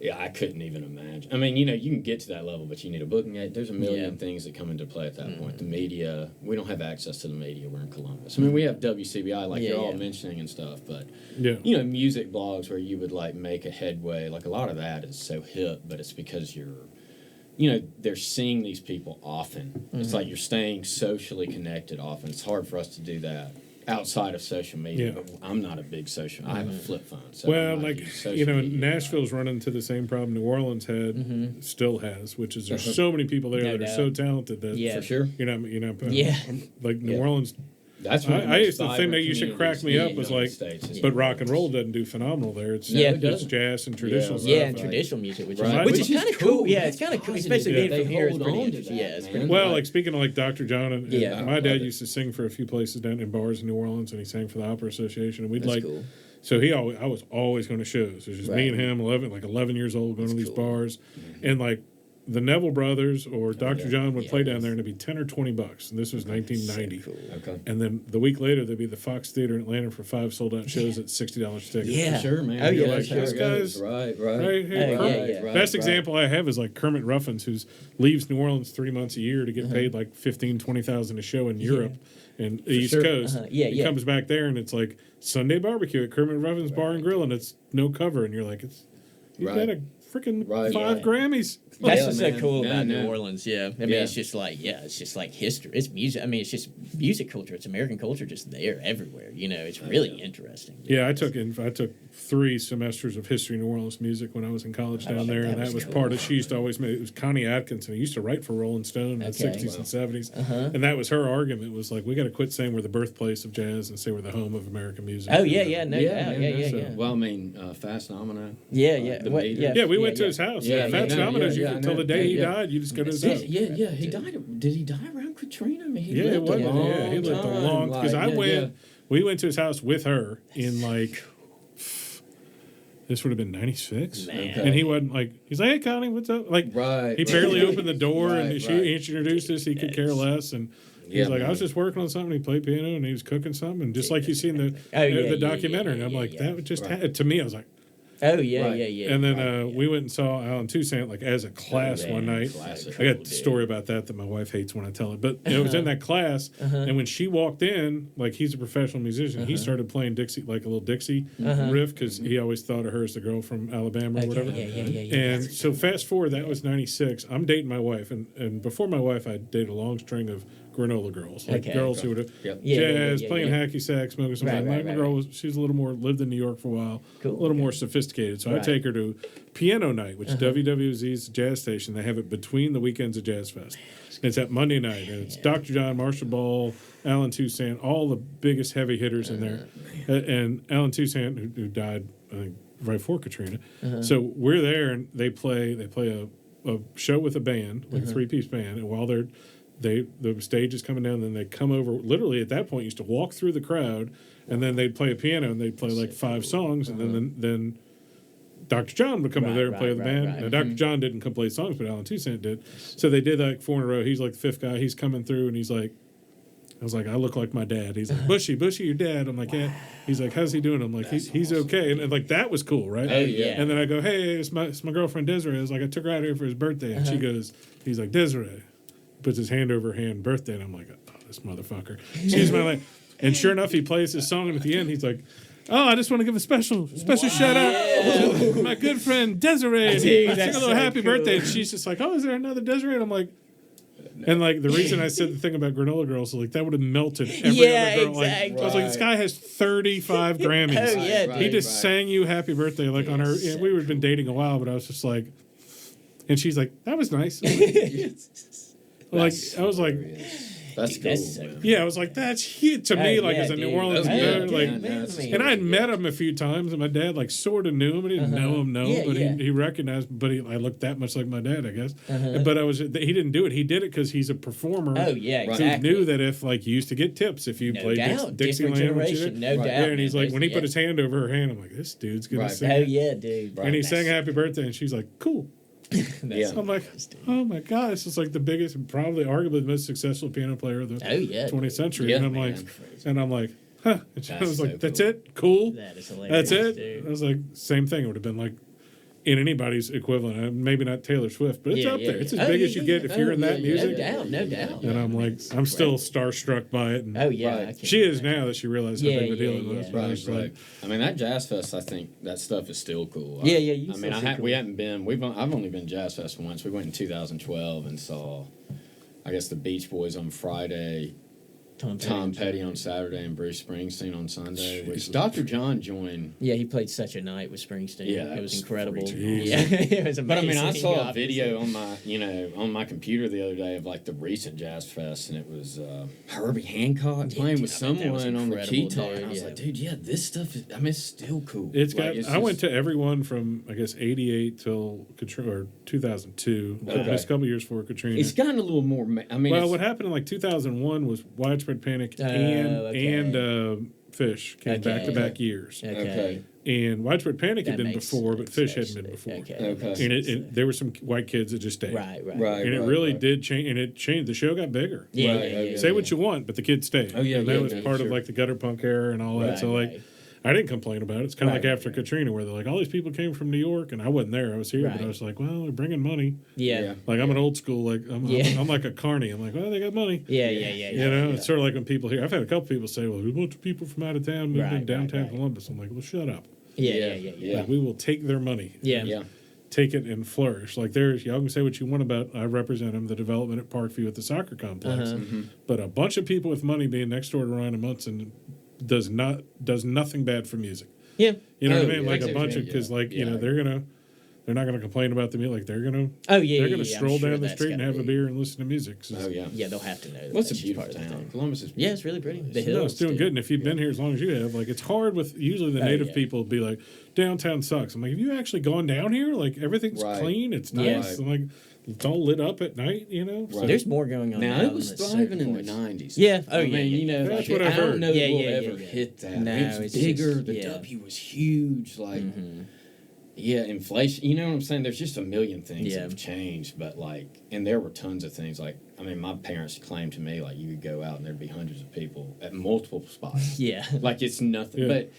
C: Yeah, I couldn't even imagine. I mean, you know, you can get to that level, but you need a booking agent. There's a million things that come into play at that point. The media, we don't have access to the media. We're in Columbus. I mean, we have WCBI, like you're all mentioning and stuff, but, you know, music blogs where you would, like, make a headway, like, a lot of that is so hip, but it's because you know, they're seeing these people often. It's like you're staying socially connected often. It's hard for us to do that outside of social media, but I'm not a big social. I have a flip phone. So
A: well, like, you know, Nashville's running into the same problem New Orleans had, still has, which is there's so many people there that are so talented that
C: for sure.
A: like New Orleans.
C: That's
A: I used to think that you should crack me up was like, but rock and roll doesn't do phenomenal there. It's it's jazz and traditional stuff.
B: and traditional music, which is kind of cool. Yeah, it's kind of cool, especially being from here. It's pretty interesting. Yeah, it's pretty
A: well,
B: cool.
A: like speaking of like Dr. John, and my dad used to sing for a few places down in bars in New Orleans, and he sang for the Opera Association, and we'd
B: cool.
A: So I was always going to shows. It was just me and him, 11 years old, going to these bars, and like the Neville Brothers or Dr. John would play down there, and it'd be $10 or $20, and this was 1990.
B: So cool.
C: Okay.
A: And then the week later, there'd be the Fox Theater in Atlanta for 5 sold-out shows at $60 a ticket.
B: Yeah,
C: For sure, man.
B: Oh yeah,
A: like,
B: sure.
A: this guy's
C: right.
A: Best example I have is like Kermit Ruffins, who leaves New Orleans 3 months a year to get paid like $15,000-$20,000 a show in Europe and the East Coast. He comes back there, and it's like Sunday barbecue at Kermit Ruffins Bar and Grill, and it's no cover, and you're like, you've got a freaking 5 Grammys.
B: That's what's so cool about New Orleans. Yeah, I mean, it's just like history. It's music. I mean, it's just music culture. It's American culture, just there everywhere. You know, it's really interesting.
A: Yeah, I took 3 semesters of history New Orleans music when I was in college down there, and that was part of. She used to always make. It was Connie Atkinson, who used to write for Rolling Stone in the '60s and '70s, and that was her argument. Was like, we got to quit saying we're the birthplace of jazz and say we're the home of American music.
B: Oh yeah, no doubt. Yeah.
C: Well, I mean, Fats Domino.
A: Yeah, we went to his house. Fats Domino's. Until the day he died, you just go to his house.
C: Yeah. He died. Did he die around Katrina? I mean, he
A: he lived a long. Because we went to his house with her in like. This would have been 96. And he wasn't like, he's like, hey, Connie, what's up? Like, he barely opened the door, and she introduced us. He could care less. And he's like, I was just working on something. He played piano, and he was cooking something. And just like you see in the documentary. And I'm like, that would just to me, I was like,
B: oh, yeah.
A: And then we went and saw Alan Toussaint like as a class one night. I got a story about that my wife hates when I tell it. But it was in that class, and when she walked in, like he's a professional musician, he started playing Dixie, like a little Dixie riff, because he always thought of her as the girl from Alabama or whatever. And so fast forward, that was 96. I'm dating my wife, and before my wife, I dated a long string of granola girls, like girls who would jazz, playing hacky sax, smoking something. My girl, she's a little more, lived in New York for a while, a little more sophisticated. So I take her to Piano Night, which WWZ's jazz station. They have it between the weekends of Jazz Fest. And it's at Monday night, and it's Dr. John, Marshall Ball, Alan Toussaint, all the biggest heavy hitters in there. And Alan Toussaint, who died, I think, right before Katrina. So we're there, and they play a show with a band, like a 3-piece band, and while the stage is coming down, then they come over. Literally, at that point, used to walk through the crowd, and then they'd play a piano, and they'd play like 5 songs, and then Dr. John would come over there and play with the band. Now, Dr. John didn't come play songs, but Alan Toussaint did. So they did like 4 in a row. He's like the 5th guy. He's coming through, and he's like, I was like, I look like my dad. He's like, Bushy, your dad. I'm like, yeah. He's like, how's he doing? I'm like, he's okay. And like, that was cool, right?
B: Oh, yeah.
A: And then I go, hey, it's my girlfriend Desiree. I was like, I took her out here for his birthday. And he's like, Desiree. Puts his hand over her hand, birthday. And I'm like, oh, this motherfucker. She's my like, and sure enough, he plays his song. And at the end, he's like, oh, I just want to give a special shout out to my good friend Desiree. And he sing a little happy birthday. And she's just like, oh, is there another Desiree? And I'm like, and like the reason I said the thing about granola girls, like that would have melted every other girl.
B: Exactly.
A: Like, I was like, this guy has 35 Grammys.
B: Oh, yeah, dude.
A: He just sang you happy birthday, like on her. And we had been dating a while, but I was just like, and she's like, that was nice. Like I was like,
C: that's cool.
A: Yeah, I was like, that's huge to me. Like as a New Orleans nerd, like, and I had met him a few times, and my dad like sort of knew him, but he didn't know him, but he recognized. But I looked that much like my dad, I guess. But he didn't do it. He did it because he's a performer.
B: Oh yeah, exactly.
A: Who knew that if like you used to get tips if you played Dixieland,
B: no doubt.
A: And he's like, when he put his hand over her hand, I'm like, this dude's gonna sing.
B: Oh yeah, dude.
A: And he sang Happy Birthday, and she's like, cool. I'm like, oh my god, this is like the biggest and probably arguably the most successful piano player of the 20th century. And I'm like, huh. And I was like, that's it? Cool.
B: That is hilarious.
A: That's it?
B: Dude.
A: I was like, same thing. It would have been like, in anybody's equivalent. Maybe not Taylor Swift, but it's up there. It's as big as you get if you're in that music.
B: No doubt.
A: And I'm like, I'm still starstruck by it. And
B: Oh yeah,
C: Right.
B: I can't
A: she is
B: imagine.
A: now that she realized how big the deal it was. But I was like,
C: I mean, that Jazz Fest, I think that stuff is still cool.
B: Yeah, yeah, you
C: I mean,
B: still see
C: we
B: cool.
C: haven't been. I've only been Jazz Fest once. We went in 2012 and saw, I guess, the Beach Boys on Friday, Tom Petty on Saturday, and Bruce Springsteen on Sunday. Which Dr. John joined.
B: Yeah, he played such a night with Springsteen.
C: Yeah,
B: it was incredible.
A: freaking
B: Yeah, it was amazing.
C: But I mean, I saw a
B: obviously.
C: video on my computer the other day of like the recent Jazz Fest, and it was Herbie Hancock playing with
B: dude, I bet that was
C: someone on the
B: incredible,
C: guitar,
B: dude,
C: and I was
B: yeah.
C: like, dude, yeah, this stuff is. I mean, it's still cool.
A: it's
C: Like,
A: got.
C: it's
A: I went
C: just-
A: to everyone from I guess '88 till Katrina or 2002.
C: Okay.
A: Just a couple years before Katrina.
C: It's gotten a little more. I mean,
A: Well,
C: it's,
A: what happened in like 2001 was Widespread Panic
B: okay.
A: and Fish came
B: Okay.
A: back to back years,
C: okay.
A: and Widespread Panic had
B: That
A: been
B: makes
A: before, but Fish
B: sense.
A: hadn't been before.
B: Okay.
C: Okay.
A: And there were some white kids that just stayed.
B: Right.
C: Right.
A: And it really did change, and it changed. The show got bigger.
B: Yeah,
C: Right,
B: yeah,
C: okay.
B: yeah.
A: Say what you want, but the kids stayed.
C: Oh, yeah,
A: and that
C: yeah,
A: was
C: yeah,
A: part of
C: sure.
A: like the gutter punk era and all that.
B: Right,
A: So like,
B: right.
A: I didn't complain about it. It's kind of
B: Right,
A: like after
B: right.
A: Katrina, where they're like, all these people came from New York, and I wasn't there. I was here, but
B: Right.
A: I was like, well, they're bringing money.
B: Yeah.
C: Yeah.
A: Like I'm an old school, like
B: Yeah.
A: I'm like a carny. I'm like, well, they got money.
B: Yeah.
A: You know, it's sort of like when people here. I've had a couple people say, "Well, a bunch of people from out of town moved
B: Right,
A: in downtown
B: right.
A: Columbus." I'm like, "Well, shut up.
B: Yeah.
C: Yeah.
A: Like, we will take their money,
B: Yeah.
C: Yeah.
A: take it and flourish. Like there's, y'all can say what you want about. I represent them, the development at Parkview at the soccer complex,
B: Uh-huh.
A: but a bunch of people with money being next door to Ryan and Munson does nothing bad for music.
B: Yeah.
A: You know
C: Oh,
A: what I mean?
C: yeah,
A: Like a
C: exactly,
A: bunch of because
C: yeah.
A: like you
C: Yeah.
A: know they're not gonna complain about the music. Like they're gonna
B: Oh yeah.
A: they're gonna
B: yeah,
A: stroll
B: I'm sure
A: down the
B: that's
A: street and
B: gotta
A: have a
B: be-
A: beer and listen to music. So
C: Oh yeah.
B: Yeah, they'll have to know.
C: What's a
B: that's just
C: beautiful
B: part of the
C: town?
B: thing.
C: Columbus is.
B: Yeah, it's really pretty. The
A: No,
B: hills.
A: it's doing
B: dude.
A: good. And if you've been here as long as you have, like it's hard with usually the
B: Oh,
A: native
B: yeah.
A: people be like, downtown sucks. I'm like, have you actually gone down here? Like everything's
C: Right.
A: clean. It's
B: Yeah.
A: nice. I'm like, it's all lit up at night, you know? So-
C: Right.
B: There's more going on now.
C: Now it was
B: than
C: thriving
B: certain
C: in the
B: points.
C: '90s.
B: Yeah. Oh
C: I
B: yeah.
C: mean,
B: yeah,
C: you know,
A: That's
C: like,
A: what I've
C: I don't
A: heard.
C: know
B: Yeah,
C: we'll
B: yeah,
C: ever
B: yeah.
C: hit that.
B: No,
C: It was
B: it's
C: bigger.
B: just-
C: The
B: yeah.
C: W was huge. Like,
B: Mhm.
C: yeah, inflation. You know what I'm saying? There's just a million things
B: Yeah.
C: that have changed, but like, and there were tons of things. Like, I mean, my parents claimed to me like you could go out and there'd be hundreds of people at multiple spots.
B: Yeah.
C: Like it's nothing,
A: Yeah.
C: but.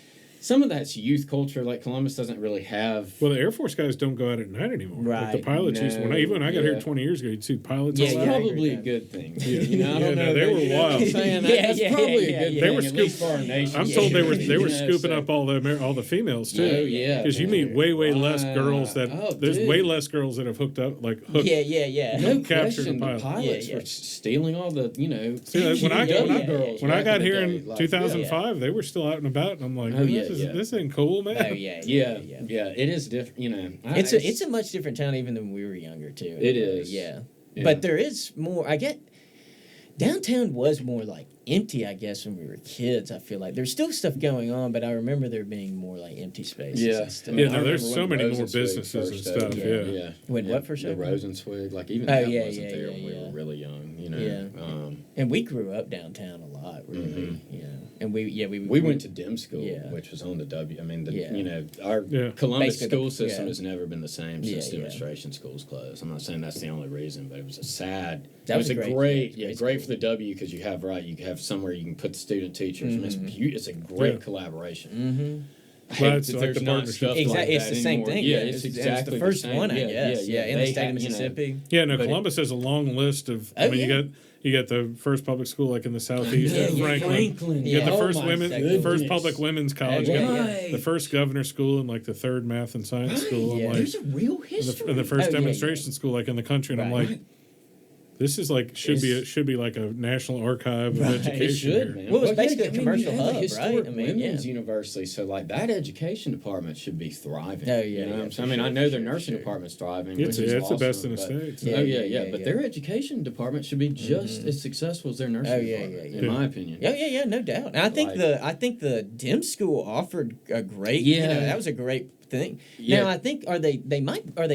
C: Some of that's youth culture. Like Columbus doesn't really have.
A: Well, the Air Force guys don't go out at night anymore. Like the
B: Right.
A: pilots used to, even when I got
C: Yeah.
A: here 20 years ago, you'd see pilots
B: Yeah,
C: It's
A: all
B: yeah,
A: out.
B: I agree
C: probably
B: with
C: a
B: that.
C: good thing.
A: Yeah.
C: You know, I
A: Yeah,
C: don't
A: no,
C: know.
A: they were
C: you know
A: wild.
C: what I'm saying?
B: Yeah,
C: That's
B: yeah,
C: probably
B: yeah,
C: a good
B: yeah.
C: thing.
A: They were
C: at least for our nation.
A: I'm
B: Yeah.
A: told they were
C: You know,
A: scooping
C: so-
A: up all the females too.
C: Oh yeah,
A: Because you meet way less
C: Wow.
A: girls that
C: Oh,
A: there's
C: dude.
A: way less girls that have hooked up hooked.
B: Yeah.
C: No
A: captured
C: question,
A: the
C: the
A: pilot.
C: pilots
B: Yeah, yeah.
C: were stealing all the,
A: See, like, when I
B: Yeah,
C: girls.
A: when I
C: back
A: got
C: in the
A: here
C: day,
A: in
C: like,
A: 2005, they were still out and about, and I'm like,
C: Oh, yeah,
A: this,
C: yeah.
A: this ain't cool, man.
B: Oh yeah.
C: Yeah, it is different. You know,
B: It's a much different town even than when we were younger too.
C: It is.
B: Yeah.
C: Yeah.
B: But there is more. I get downtown was more like empty. I guess when we were kids, I feel like there's still stuff going on, but I remember there being more like empty spaces.
C: Yeah.
B: And stuff.
A: Yeah,
C: I
A: no, there's
C: remember
A: so
C: when
A: many more
C: Rosenzweig
A: businesses and
C: first
A: stuff.
C: opened.
A: Yeah.
C: Yeah.
B: When
C: Yeah,
B: what first
C: the
B: opened?
C: Rosenzweig, like even
B: Oh,
C: that
B: yeah,
C: wasn't
B: yeah,
C: there
B: yeah,
C: when we
B: yeah.
C: were really young. You know.
B: Yeah. And we grew up downtown a lot, really.
C: Mhm.
B: You know, and
C: We went to DIM school,
B: Yeah.
C: which was on the W. I mean,
B: Yeah.
C: you know, our
A: Yeah.
C: Columbus
B: Basically
C: school
B: the-
C: system
B: yeah.
C: has never been the same
B: Yeah,
C: since
B: yeah.
C: demonstration schools closed. I'm not saying that's the only reason, but it was a sad.
B: That
C: it
B: was
C: was
B: a
C: a
B: great-
C: great,
B: yeah,
C: yeah,
B: it's
C: great
B: great
C: for the W because you have you have somewhere you can put the student teachers. And it's a great
A: Yeah.
C: collaboration.
B: Mm-hmm.
C: I hate
A: Well, it's
C: that
A: like
C: there's
A: the
C: not
A: partnership.
C: stuff like
B: Exactly, it's
C: that
B: the same
C: anymore.
B: thing.
C: Yeah,
B: It's
C: exactly
B: the first
C: same.
B: one, I guess. Yeah, in the
C: They
B: state of
C: have, you know,
B: Mississippi.
A: Yeah, no,
C: But
A: Columbus has a long list of.
B: Oh,
A: I mean,
B: yeah.
A: you got the first public school like in the southeast,
B: Yeah,
A: at
B: yeah,
A: Franklin. You
B: Yeah.
A: got the
B: Oh
A: first
B: my
A: the first
C: goodness.
A: public women's college.
B: Oh,
A: You got
C: right.
A: the first governor school and like the third math and science school. I'm
B: Yeah.
A: like,
C: There's a real
A: and
C: history.
A: the first
B: Oh, yeah,
A: demonstration school like in the country, and I'm
B: Right.
A: like, this is like should be like a national archive of
C: It
A: education.
C: should,
A: here.
C: man.
B: Well, it was
C: yeah,
B: basically a
C: I mean,
B: commercial
C: you have a
B: hub,
C: historic
B: right? I mean,
C: women's
B: yeah.
C: university, so like that education department should be thriving.
B: Oh, yeah,
C: you know
B: yeah,
C: what I'm
B: for
C: saying? I mean,
B: sure,
C: I know
B: for
C: their
B: sure,
C: nursing
B: for sure.
C: department's thriving.
A: It's
C: which is
A: the
C: awesome,
A: best in the
C: but-
A: states.
B: Yeah,
C: oh
B: yeah,
C: yeah.
B: yeah,
C: But
B: yeah.
C: their education department should be just as successful as their nursing
B: Oh, yeah,
C: department,
B: yeah,
C: in
A: yeah.
C: my opinion.
B: Yeah, no doubt. And I think
C: Like-
B: the DIM school offered a great.
C: Yeah.
B: that was a great thing.
C: Yeah.
B: Now I think are they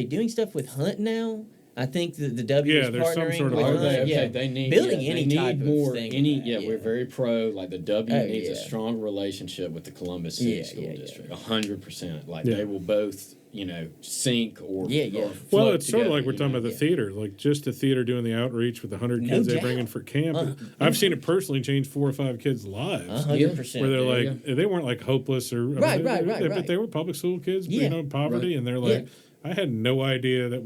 B: doing stuff with Hunt now? I think the W
A: Yeah,
B: is
A: there's some
B: partnering
A: sort of
B: with
C: Are
B: Hunt.
C: they? Okay,
B: Yeah,
C: they need
B: building
C: yeah,
B: any
C: they
B: type
C: need
B: of
C: more.
B: thing.
C: Any
B: like that,
C: we're very pro. Like the W
B: Oh,
C: needs a
B: yeah.
C: strong relationship with the Columbus City
B: Yeah,
C: School
B: yeah, yeah.
C: District. 100%. Like
A: Yeah.
C: they will both, sync or
B: Yeah, yeah.
C: or
A: Well,
C: float
A: it's sort of
C: together,
A: like we're
C: you
A: talking
C: know?
A: about the
B: Yeah.
A: theater, like just the theater doing the outreach with the 100
B: No
A: kids they bring
B: doubt.
A: in for camp. I've seen it personally change 4 or 5 kids' lives.
B: 100%.
A: Where they're
B: dude.
A: like, they weren't like hopeless or
B: Right, right,
A: but
B: right.
A: they were public school kids,
B: Yeah.
A: poverty,
C: Right.
A: and they're
B: Yeah.
A: like, I had no idea that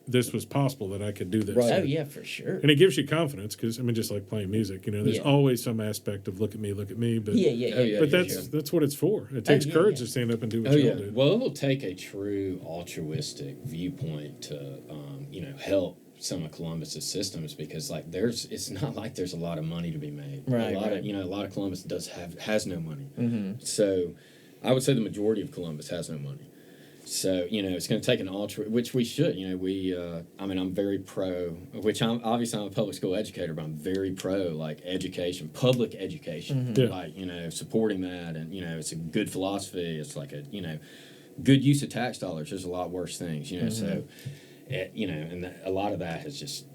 A: this was possible, that I could do this.
C: Right.
B: Oh yeah, for sure.
A: And it gives you confidence because, I mean, just like playing music, there's
B: Yeah.
A: always some aspect of look at me. But
C: yeah,
A: but
C: yeah,
A: that's what it's for. It takes
B: yeah,
A: courage
B: yeah.
A: to stand up and do what
C: Oh
A: you
C: yeah.
A: do.
C: Well, it'll take a true altruistic viewpoint to, help some of Columbus's systems because it's not like there's a lot of money to be made.
B: Right,
C: A lot
B: right.
C: of a lot of Columbus has no money.
B: Mm-hmm.
C: So, I would say the majority of Columbus has no money. So, it's going to take an which we should. I'm very pro, which I'm a public school educator, but I'm very pro, education, public education,
A: Mm-hmm. Yeah.
C: supporting that. And, it's a good philosophy. It's like good use of tax dollars. There's a lot worse things, so. And a lot of that is just,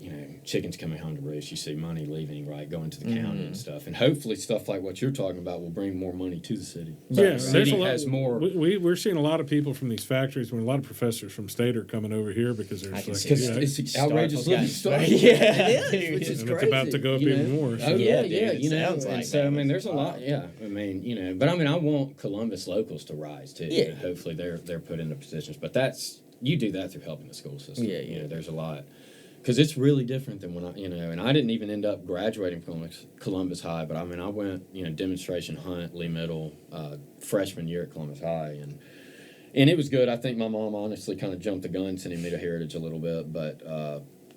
C: chickens coming home to roost. You see money leaving, right, going to the county and stuff. And hopefully stuff like what you're talking about will bring more money to the city.
A: Yeah,
C: The city has more.
A: We're seeing a lot of people from these factories. When a lot of professors from state are coming over here because there's
C: It's outrageous living stuff.
B: Yeah,
C: it
B: dude.
C: is, which is
A: and
C: crazy.
A: it's about to go up even more. So.
C: Oh
B: Yeah,
C: yeah,
B: dude,
C: yeah.
B: it sounds
C: And
B: like
C: so
B: that.
C: there's a lot. Yeah, but I want Columbus locals to rise too.
B: Yeah.
C: Hopefully they're put into positions, but you do that through helping the school system.
B: Yeah.
C: There's a lot. Because it's really different than when and I didn't even end up graduating from Columbus High, but I went, demonstration hunt, Lee Middle, freshman year at Columbus High, and it was good. I think my mom honestly kind of jumped the gun sending me to Heritage a little bit, but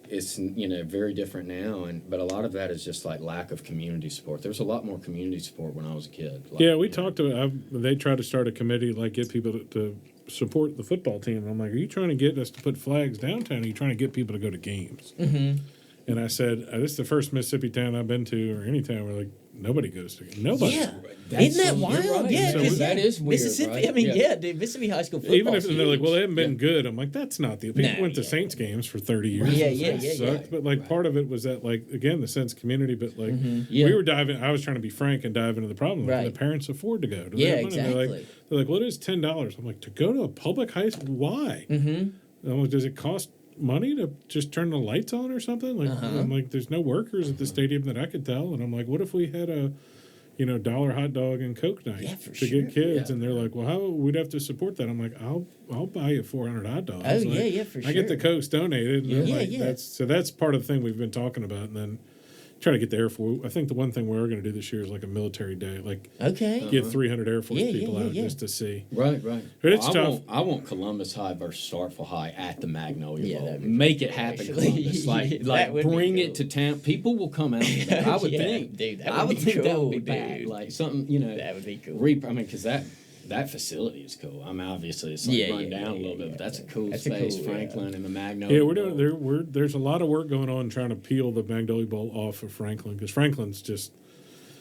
C: it's, very different now, but a lot of that is just lack of community support. There was a lot more community support when I was a kid.
A: We talked to. They tried to start a committee, get people to support the football team. And I'm like, are you trying to get us to put flags downtown? Or are you trying to get people to go to games?
B: Mm-hmm.
A: And I said, this is the first Mississippi town I've been to, or any town where nobody goes to. Nobody.
B: Yeah. Isn't that wild?
C: Right.
B: Yeah,
C: So
B: 'cause
C: that is weird.
B: Mississippi.
C: Right?
B: Dude, Mississippi high school football.
A: Even if they're like, well, they haven't been good. I'm like, that's not the people
B: No,
A: went to
B: yeah.
A: Saints games for 30 years.
B: Yeah,
A: and
B: yeah,
A: that
B: yeah,
A: sucked.
B: yeah.
A: But part of it was that again the sense of community. But
C: Yeah.
A: we were diving. I was trying to be frank and dive into the problem.
B: Right.
A: Can the parents afford to go? Do they
B: Yeah,
A: have money?
B: exactly.
A: They're like, well, it is $10. I'm like, to go to a public high school? Why?
B: Mm-hmm.
A: I'm like, does it cost money to just turn the lights on or something? I'm like, there's no workers at the stadium that I could tell. And I'm like, what if we had a dollar hot dog and Coke night to get kids?
C: Yeah.
A: And they're like, well, we'd have to support that. I'm like, I'll buy you 400 hot dogs.
B: Oh, yeah, for
A: I get the
B: sure.
A: Cokes donated. And
B: Yeah.
A: That's part of the thing we've been talking about. And then try to get the Air Force. I think the one thing we're going to do this year is a military day.
B: Okay.
A: Get 300 Air Force people out
B: yeah.
A: just to see.
C: Right.
A: But it's tough.
C: I want Columbus High versus Starkville High at the Magnolia
B: Yeah,
C: Bowl.
B: that'd be
C: Make
B: cool,
C: it happen,
B: actually.
C: Columbus.
B: That would be
C: Bring it
B: cool.
C: to town. People will come out. For that. I would
B: Yeah,
C: think,
B: dude, that
C: I
B: would
C: would
B: be
C: think that would be
B: cool,
C: bad.
B: dude.
C: Something,
B: That would be cool.
C: Because that facility is cool. Obviously it's run down a little bit, but that's a cool
B: That's a
C: space.
B: cool,
C: Franklin and the Magnolia.
A: Yeah, we're
C: Bowl.
A: doing. There's a lot of work going on trying to peel the Magnolia Bowl off of Franklin because Franklin's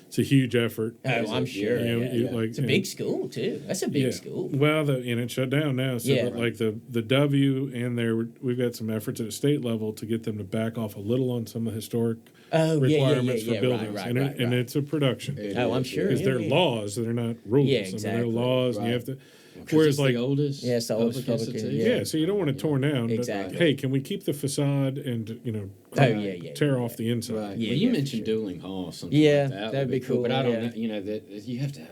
A: it's a huge effort.
B: Oh, I'm sure.
A: It's
B: It's a big school too. That's a big school.
A: Well, it's shut down now. So,
B: Yeah.
A: but the W and we've got some efforts at a state level to get them to back off a little on some of the historic requirements for buildings, and it's a production.
B: Oh, I'm sure.
A: Because they're laws, they're not rules.
B: Yeah,
A: I mean,
B: exactly.
A: they're laws, and you
C: Right.
A: have to.
C: Because
A: Whereas
C: it's the oldest.
B: Yeah, it's the oldest public
C: institution.
B: institution.
A: Yeah, so you don't want it torn down.
B: Exactly.
A: But, hey, can we keep the facade and
B: yeah.
A: tear off the inside?
C: Right.
B: Yeah,
C: well, you
B: for
C: mentioned
B: sure.
C: dueling hall. Something
B: Yeah,
C: like that
B: that'd
C: would
B: be cool,
C: But I don't
B: yeah.
C: know. That you have to have.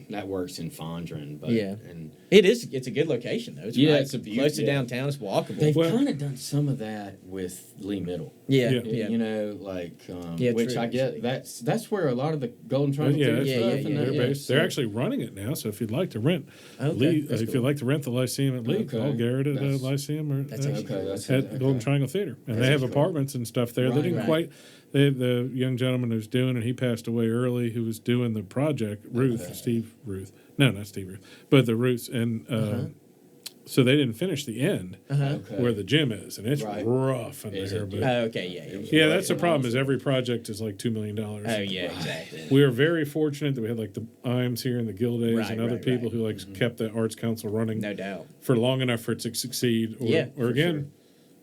C: That works in Fondren. But
B: Yeah.
C: and
B: It is. It's a good location though. It's
C: Yeah,
B: right
C: it's a
B: close to
C: yeah.
B: downtown. It's walkable.
C: they've
A: Well-
C: kind of done some of that with Lee Middle.
B: yeah.
A: Yeah.
C: You know,
B: Yeah,
C: which
B: true,
C: I get.
B: actually.
C: That's where a lot of the Golden Triangle
A: Yeah,
C: Theater
A: that's
C: stuff
B: right.
C: and
B: Yeah,
C: that,
A: They're based. They're
C: so-
A: actually running it now. So if you'd like to rent,
B: Okay, that's
A: if
B: cool.
A: you'd like to rent the Lyceum at Lee,
C: Okay.
A: call Garrett at
C: That's-
A: Lyceum or
B: That's actually
C: Okay, that's
A: at
C: okay.
A: Golden Triangle Theater, and
C: That's
A: they have
C: cool.
A: apartments and stuff there. They
C: Right.
A: didn't
B: Right.
A: quite. The young gentleman who's doing it, he passed away early. Who was doing the project, Ruth,
C: Okay.
A: Steve Ruth. No, not Steve Ruth, but the Ruths, and so they didn't finish the end
C: Okay.
A: where the gym is, and it's
C: Right.
A: rough in
C: Is
A: there.
C: it?
A: But
B: Oh, okay. Yeah.
A: yeah, that's the problem. Is every project is like $2 million.
B: Oh yeah. Exactly.
A: We are very fortunate that we had the IMs here and the Guild Days
B: Right,
A: and other
B: right,
A: people
B: right.
A: who kept the Arts Council running
B: No doubt.
A: for long enough for it to succeed. Or,
B: Yeah,
A: or
B: for
A: again,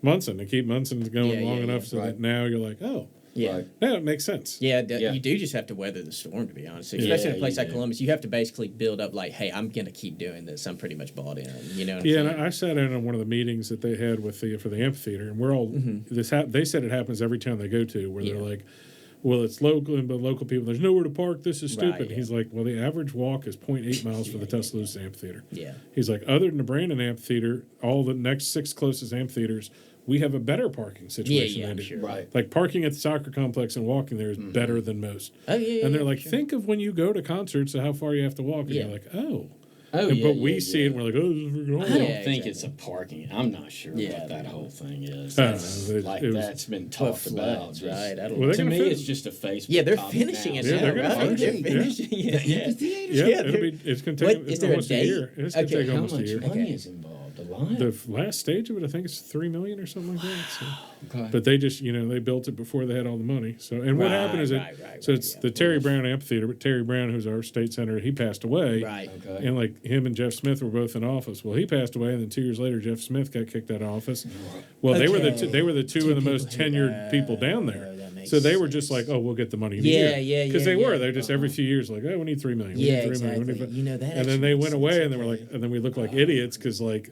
A: Munson to keep Munson going
B: Yeah,
A: long
B: yeah,
A: enough
B: yeah.
A: so that
C: Right.
A: now you're like, oh,
B: Yeah.
C: Right.
A: now it makes sense.
B: Yeah,
C: Yeah.
B: you do just have to weather the storm, to be honest. Especially
C: Yeah,
B: in a place
C: you
B: like
C: do.
B: Columbus, you have to basically build up hey, I'm gonna keep doing this. I'm pretty much bought in. You know what
A: Yeah,
B: I'm
A: and
B: saying?
A: I sat in on one of the meetings that they had with for the amphitheater, and we're all they said it happens every town they go to, where
B: Yeah.
A: they're like, well, it's local, but local people, there's nowhere to park. This is stupid.
B: Right, yeah.
A: He's like, well, the average walk is 0.8 miles for the Tuscaloosa Amphitheater.
B: Yeah.
A: He's like, other than the Brandon Amphitheater, all the next 6 closest amphitheaters, we have a better parking situation
B: Yeah,
A: than
B: I'm
A: do.
B: sure.
C: Right.
A: Like parking at the soccer complex and walking there is better than most.
B: Oh, yeah.
A: And they're
B: yeah,
A: like,
B: sure.
A: think of when you go to concerts and how far you have to walk. And
B: Yeah.
A: you're like, oh.
C: Oh,
A: And-
C: yeah,
A: but we
C: yeah,
A: see it
C: yeah.
A: and we're like, oh, this is freaking
C: I
A: awesome.
C: don't
B: Yeah,
C: think
B: exactly.
C: it's a parking. I'm not sure
B: Yeah,
C: what that
B: no.
C: whole thing is.
A: I don't
C: That's,
A: know. It
C: like
A: was-
C: that's been
B: What
C: talked about.
B: floods,
C: just-
B: right? I don't
A: Well,
B: know.
A: they're
C: To
A: gonna
C: me,
A: fin-
C: it's just a Facebook.
B: Yeah, they're
C: topic
B: finishing
C: now.
B: it
A: Yeah,
B: now,
A: they're gonna
B: right?
A: finish
B: They're
A: it, yeah.
B: finishing it. Yeah.
A: Yeah,
B: they're-
A: it's going to take
B: What, is there a
A: almost a
B: date?
A: year. It's going to
B: Okay,
A: take
C: How
A: almost a
C: much
A: year.
C: money
B: Okay.
C: is involved? A lot.
A: The last stage of it, I think it's $3 million or something like that. So.
C: Okay.
A: But they just, they built it before they had all the money. So, and what
B: Right,
A: happened is
B: right,
A: so
B: right,
A: it's
B: yeah.
A: the Terry Brown Amphitheater, but Terry Brown, who's our state senator, he passed away.
B: Right.
C: Okay.
A: And like him and Jeff Smith were both in office. Well, he passed away, and then 2 years later, Jeff Smith got kicked out of office. Well, they were
B: Okay.
A: they were the two of the most
B: people who-
A: tenured people down there.
B: that makes
A: So they were just
B: sense.
A: like, oh, we'll get the money.
B: Yeah, yeah,
A: Because
B: yeah,
A: they were.
B: yeah.
A: They're just every few years like, oh, we need $3 million. We
B: Yeah,
A: need $3 million. We
B: exactly.
A: need
B: That.
A: and then they
B: actually
A: went
B: makes
A: away,
B: sense,
A: and they were
B: okay.
A: like, and then we looked like idiots because like.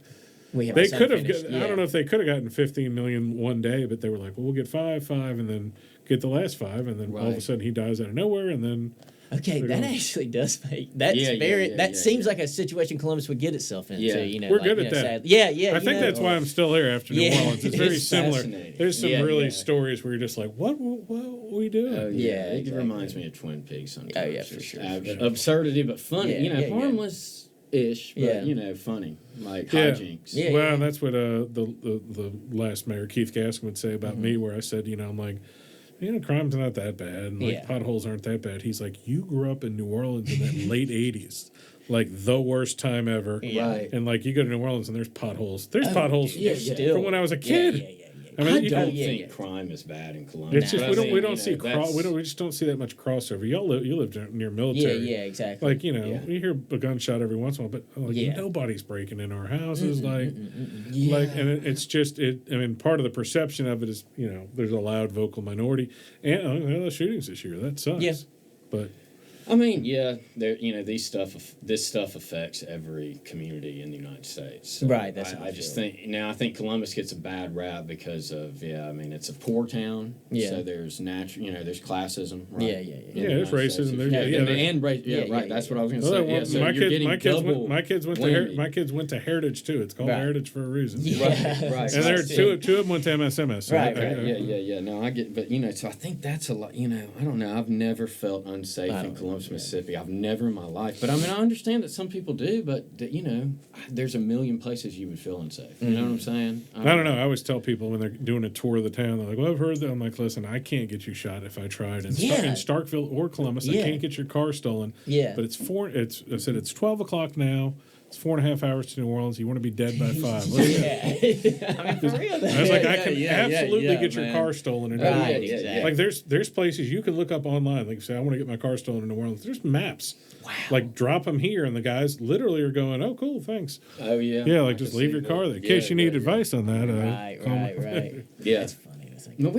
B: We have
A: They
B: some
A: could have.
B: finished,
A: I don't know if they could have gotten 15 million one day, but they were like, "Well, we'll get five, and then get the last 5, and then all of a
C: Right.
A: sudden he dies out of nowhere, and then
B: Okay,
A: They're
B: that
A: going-
B: actually does make that's
C: Yeah, yeah,
B: very
C: yeah,
B: that
C: yeah,
B: seems
C: yeah.
B: like a situation Columbus would get itself into.
C: Yeah.
A: We're good at that.
B: Sadly. Yeah, yeah.
A: I think that's why I'm still here after New
B: Yeah.
A: Orleans. It's very
C: It's
A: similar.
C: fascinating.
A: There's some
C: Yeah,
A: really
C: yeah.
A: stories where you're just like, what are we doing?
C: Oh,
B: Yeah,
C: yeah, it
B: exactly.
C: reminds me of Twin Peaks sometimes.
B: Oh, yeah, for
C: Just
B: sure,
C: ab-
B: for sure.
C: Absurdity, but funny.
B: Yeah,
C: you know,
B: yeah, yeah.
C: harmless-ish, but
B: Yeah.
C: funny, like
A: Yeah.
C: hijinks.
B: Yeah.
A: Well, and that's what the last mayor Keith Gaskin would say about
B: Mm-hmm.
A: me, where I said, I'm like, crime's not that bad, and like
B: Yeah.
A: potholes aren't that bad. He's like, you grew up in New Orleans in the late '80s, like the worst time ever.
B: Yeah.
C: Right.
A: And like you go to New Orleans and there's potholes. There's
B: Oh,
A: potholes
C: yeah,
B: yeah.
A: from when I was a kid.
B: Yeah.
A: I
C: I
A: mean, you
C: don't
B: yeah,
C: think
B: yeah.
C: crime is bad in Columbus.
A: It's just
B: No.
A: we don't
C: I mean,
A: see
C: that's-
A: we just don't see that much crossover. You lived near
B: Yeah,
A: military.
B: yeah, exactly.
A: Like
C: Yeah.
A: we hear a gunshot every once in a while, but like
B: Yeah.
A: nobody's breaking in our houses. Like
B: Yeah.
A: and it's just I mean, part of the perception of it is there's a loud vocal minority, and the shootings this year that sucks.
B: Yeah.
A: But
C: I mean, yeah, there. This stuff affects every community in the United States. So
B: Right, that's how I
C: I just
B: feel.
C: think Columbus gets a bad rap because of I mean, it's a poor town.
B: Yeah.
C: So there's there's classism. Right?
B: Yeah, yeah, yeah.
C: in the
A: Yeah, there's
C: United States.
A: racism, there's-
C: Yeah,
A: yeah,
C: and,
A: there's-
C: and race. Yeah,
B: Yeah,
C: right.
B: yeah,
C: That's
B: yeah.
C: what I was going to
A: well,
C: say. Yeah, so
A: my
C: you're getting
A: my kids
C: double
A: went to
C: whammy.
A: my kids went to Heritage too. It's called
B: Right.
A: Heritage for a reason.
B: Yeah.
C: Right.
A: And there are
B: Yeah.
A: two of them went to MSMS. So
B: Right,
A: I-
B: right.
C: Yeah. No, I get, but so I think that's a lot. I don't know. I've never felt unsafe
B: I
C: in
B: don't know,
C: Columbus,
B: yeah.
C: Mississippi. I've never in my life. But I mean, I understand that some people do. But there's a million places you would feel unsafe. You know what I'm saying?
A: I don't know. I always tell people when they're doing a tour of the town, they're like, "Well, I've heard that." I'm like, "Listen, I can't get you shot if I tried in,
B: Yeah.
A: in Starkville or Columbus. I
B: Yeah.
A: can't get your car stolen."
B: Yeah.
A: But I said it's 12 o'clock now. It's 4.5 hours to New Orleans. You want to be dead by 5. Let's go.
B: Yeah. I mean, for real, though.
A: I was like, I can
C: yeah,
A: absolutely
C: yeah,
A: get your
C: man.
A: car stolen. And
B: Right,
C: yeah,
B: exactly.
A: Like there's places you can look up online. Like say, I want to get my car stolen in New Orleans. There's maps.
B: Wow.
A: Like drop them here, and the guys literally are going, "Oh, cool, thanks."
C: Oh yeah.
A: Yeah,
C: I
A: like
C: can
A: just leave
C: see
A: your
C: that.
A: car there in
C: Yeah,
A: case you need
C: yeah.
A: advice on that.
B: Right,
A: call me.
B: right.
C: Yeah.
B: That's funny to think.
C: No,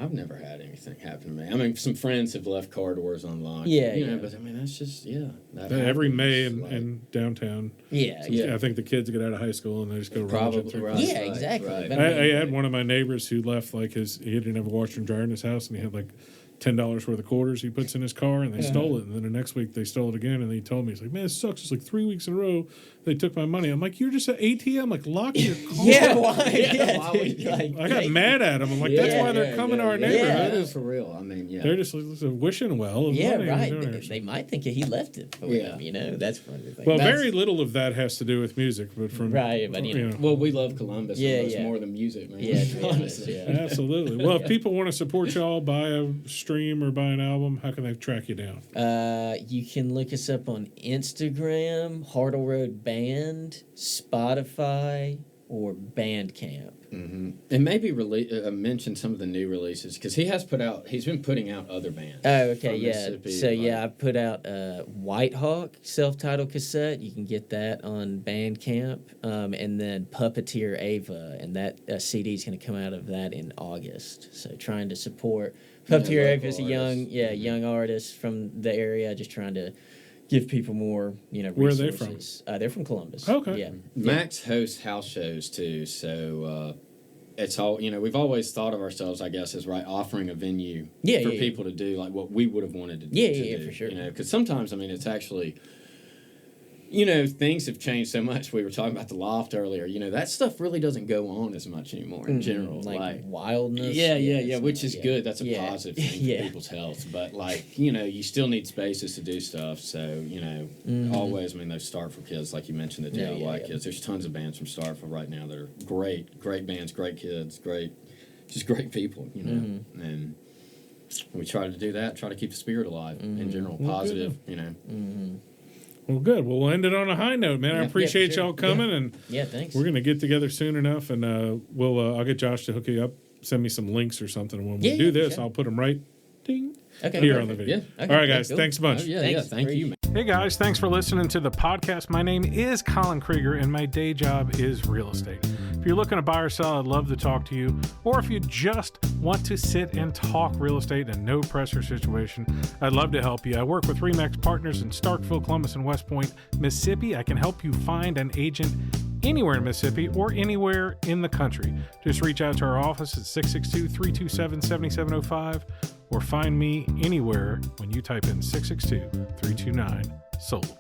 C: I've never had anything happen to me. I mean, some friends have left car doors unlocked.
B: Yeah,
C: you know,
B: yeah.
C: but I mean, that's just that
A: Every
C: happens,
A: May
C: like-
A: in downtown.
B: Yeah,
C: Yeah.
A: I think the kids get out of high school and they just go rummage it
C: Probably
A: through.
C: right.
B: Yeah, exactly.
C: Right.
B: But
A: I had one of my neighbors who left he didn't have a washer and dryer in his house, and he had like $10 worth of quarters he puts in his car, and they stole it. And then the next week they stole it again, and he told me, he's like, "Man, this sucks. It's like 3 weeks in a row they took my money." I'm like, "You're just an ATM. Like lock your car."
B: yeah, why?
C: Yeah,
B: Yeah,
C: why
B: dude,
C: would you?
B: like,
A: I got mad at him. I'm like, "That's why they're coming to our neighborhood.
C: Yeah,
A: Is
C: for real. I mean, yeah.
A: They're just wishing well of
B: Yeah,
A: money."
B: right.
A: Doing
B: They,
A: it.
B: they might think he left it for
C: Yeah.
B: them. That's funny to think.
A: Well,
B: That's-
A: very little of that has to do with music, but from
B: Right, but,
C: Well, we love Columbus.
B: Yeah,
C: almost
B: yeah.
C: more than music, man.
B: Yeah, to be honest,
C: honestly.
B: yeah.
A: Absolutely. Well, if people want to support y'all, buy a stream or buy an album, how can they track you down?
B: You can look us up on Instagram, Hartleroad Band, Spotify, or Bandcamp.
C: Mm-hmm. And maybe mention some of the new releases because he's been putting out other bands.
B: Oh, okay,
C: from
B: yeah.
C: Mississippi,
B: So,
C: like-
B: I put out White Hawk self-titled cassette. You can get that on Bandcamp. And then Puppeteer Ava, and that CD is going to come out of that in August. So, trying to support Puppeteer
C: Yeah,
B: Ava is a
C: local
B: young,
C: artists.
B: young artist from the area. Just trying to give people more,
A: Where are they
B: resources. They're from Columbus.
A: Okay.
B: Yeah.
C: Max hosts house shows too, so it's all, we've always thought of ourselves, I guess, as offering a venue for people to do like what we would have wanted to do.
B: Yeah, for sure.
C: Because sometimes, it's actually, things have changed so much. We were talking about the loft earlier. That stuff really doesn't go on as much anymore in general.
B: Like wildness.
C: Yeah, which is good. That's a positive thing for people's health. But you still need spaces to do stuff. So, always, those Starkville kids, like you mentioned, the DIY kids. There's tons of bands from Starkville right now that are great bands, great kids, just great people, And we try to do that, try to keep the spirit alive in general, positive,
A: Well, good. Well, we'll end it on a high note, man. I appreciate y'all coming, and
B: thanks.
A: We're gonna get together soon enough, and I'll get Josh to hook you up, send me some links or something. When we do this, I'll put them right here on the video.
C: Yeah.
A: Okay, all right, guys. Cool. Thanks a bunch.
C: Thank you, man.
A: Hey guys, thanks for listening to the podcast. My name is Colin Krieger, and my day job is real estate. If you're looking to buy or sell, I'd love to talk to you. Or if you just want to sit and talk real estate in a no pressure situation, I'd love to help you. I work with RE/MAX partners in Starkville, Columbus, and West Point, Mississippi. I can help you find an agent anywhere in Mississippi or anywhere in the country. Just reach out to our office at 662-327-7705 or find me anywhere when you type in 662-329-SOLD.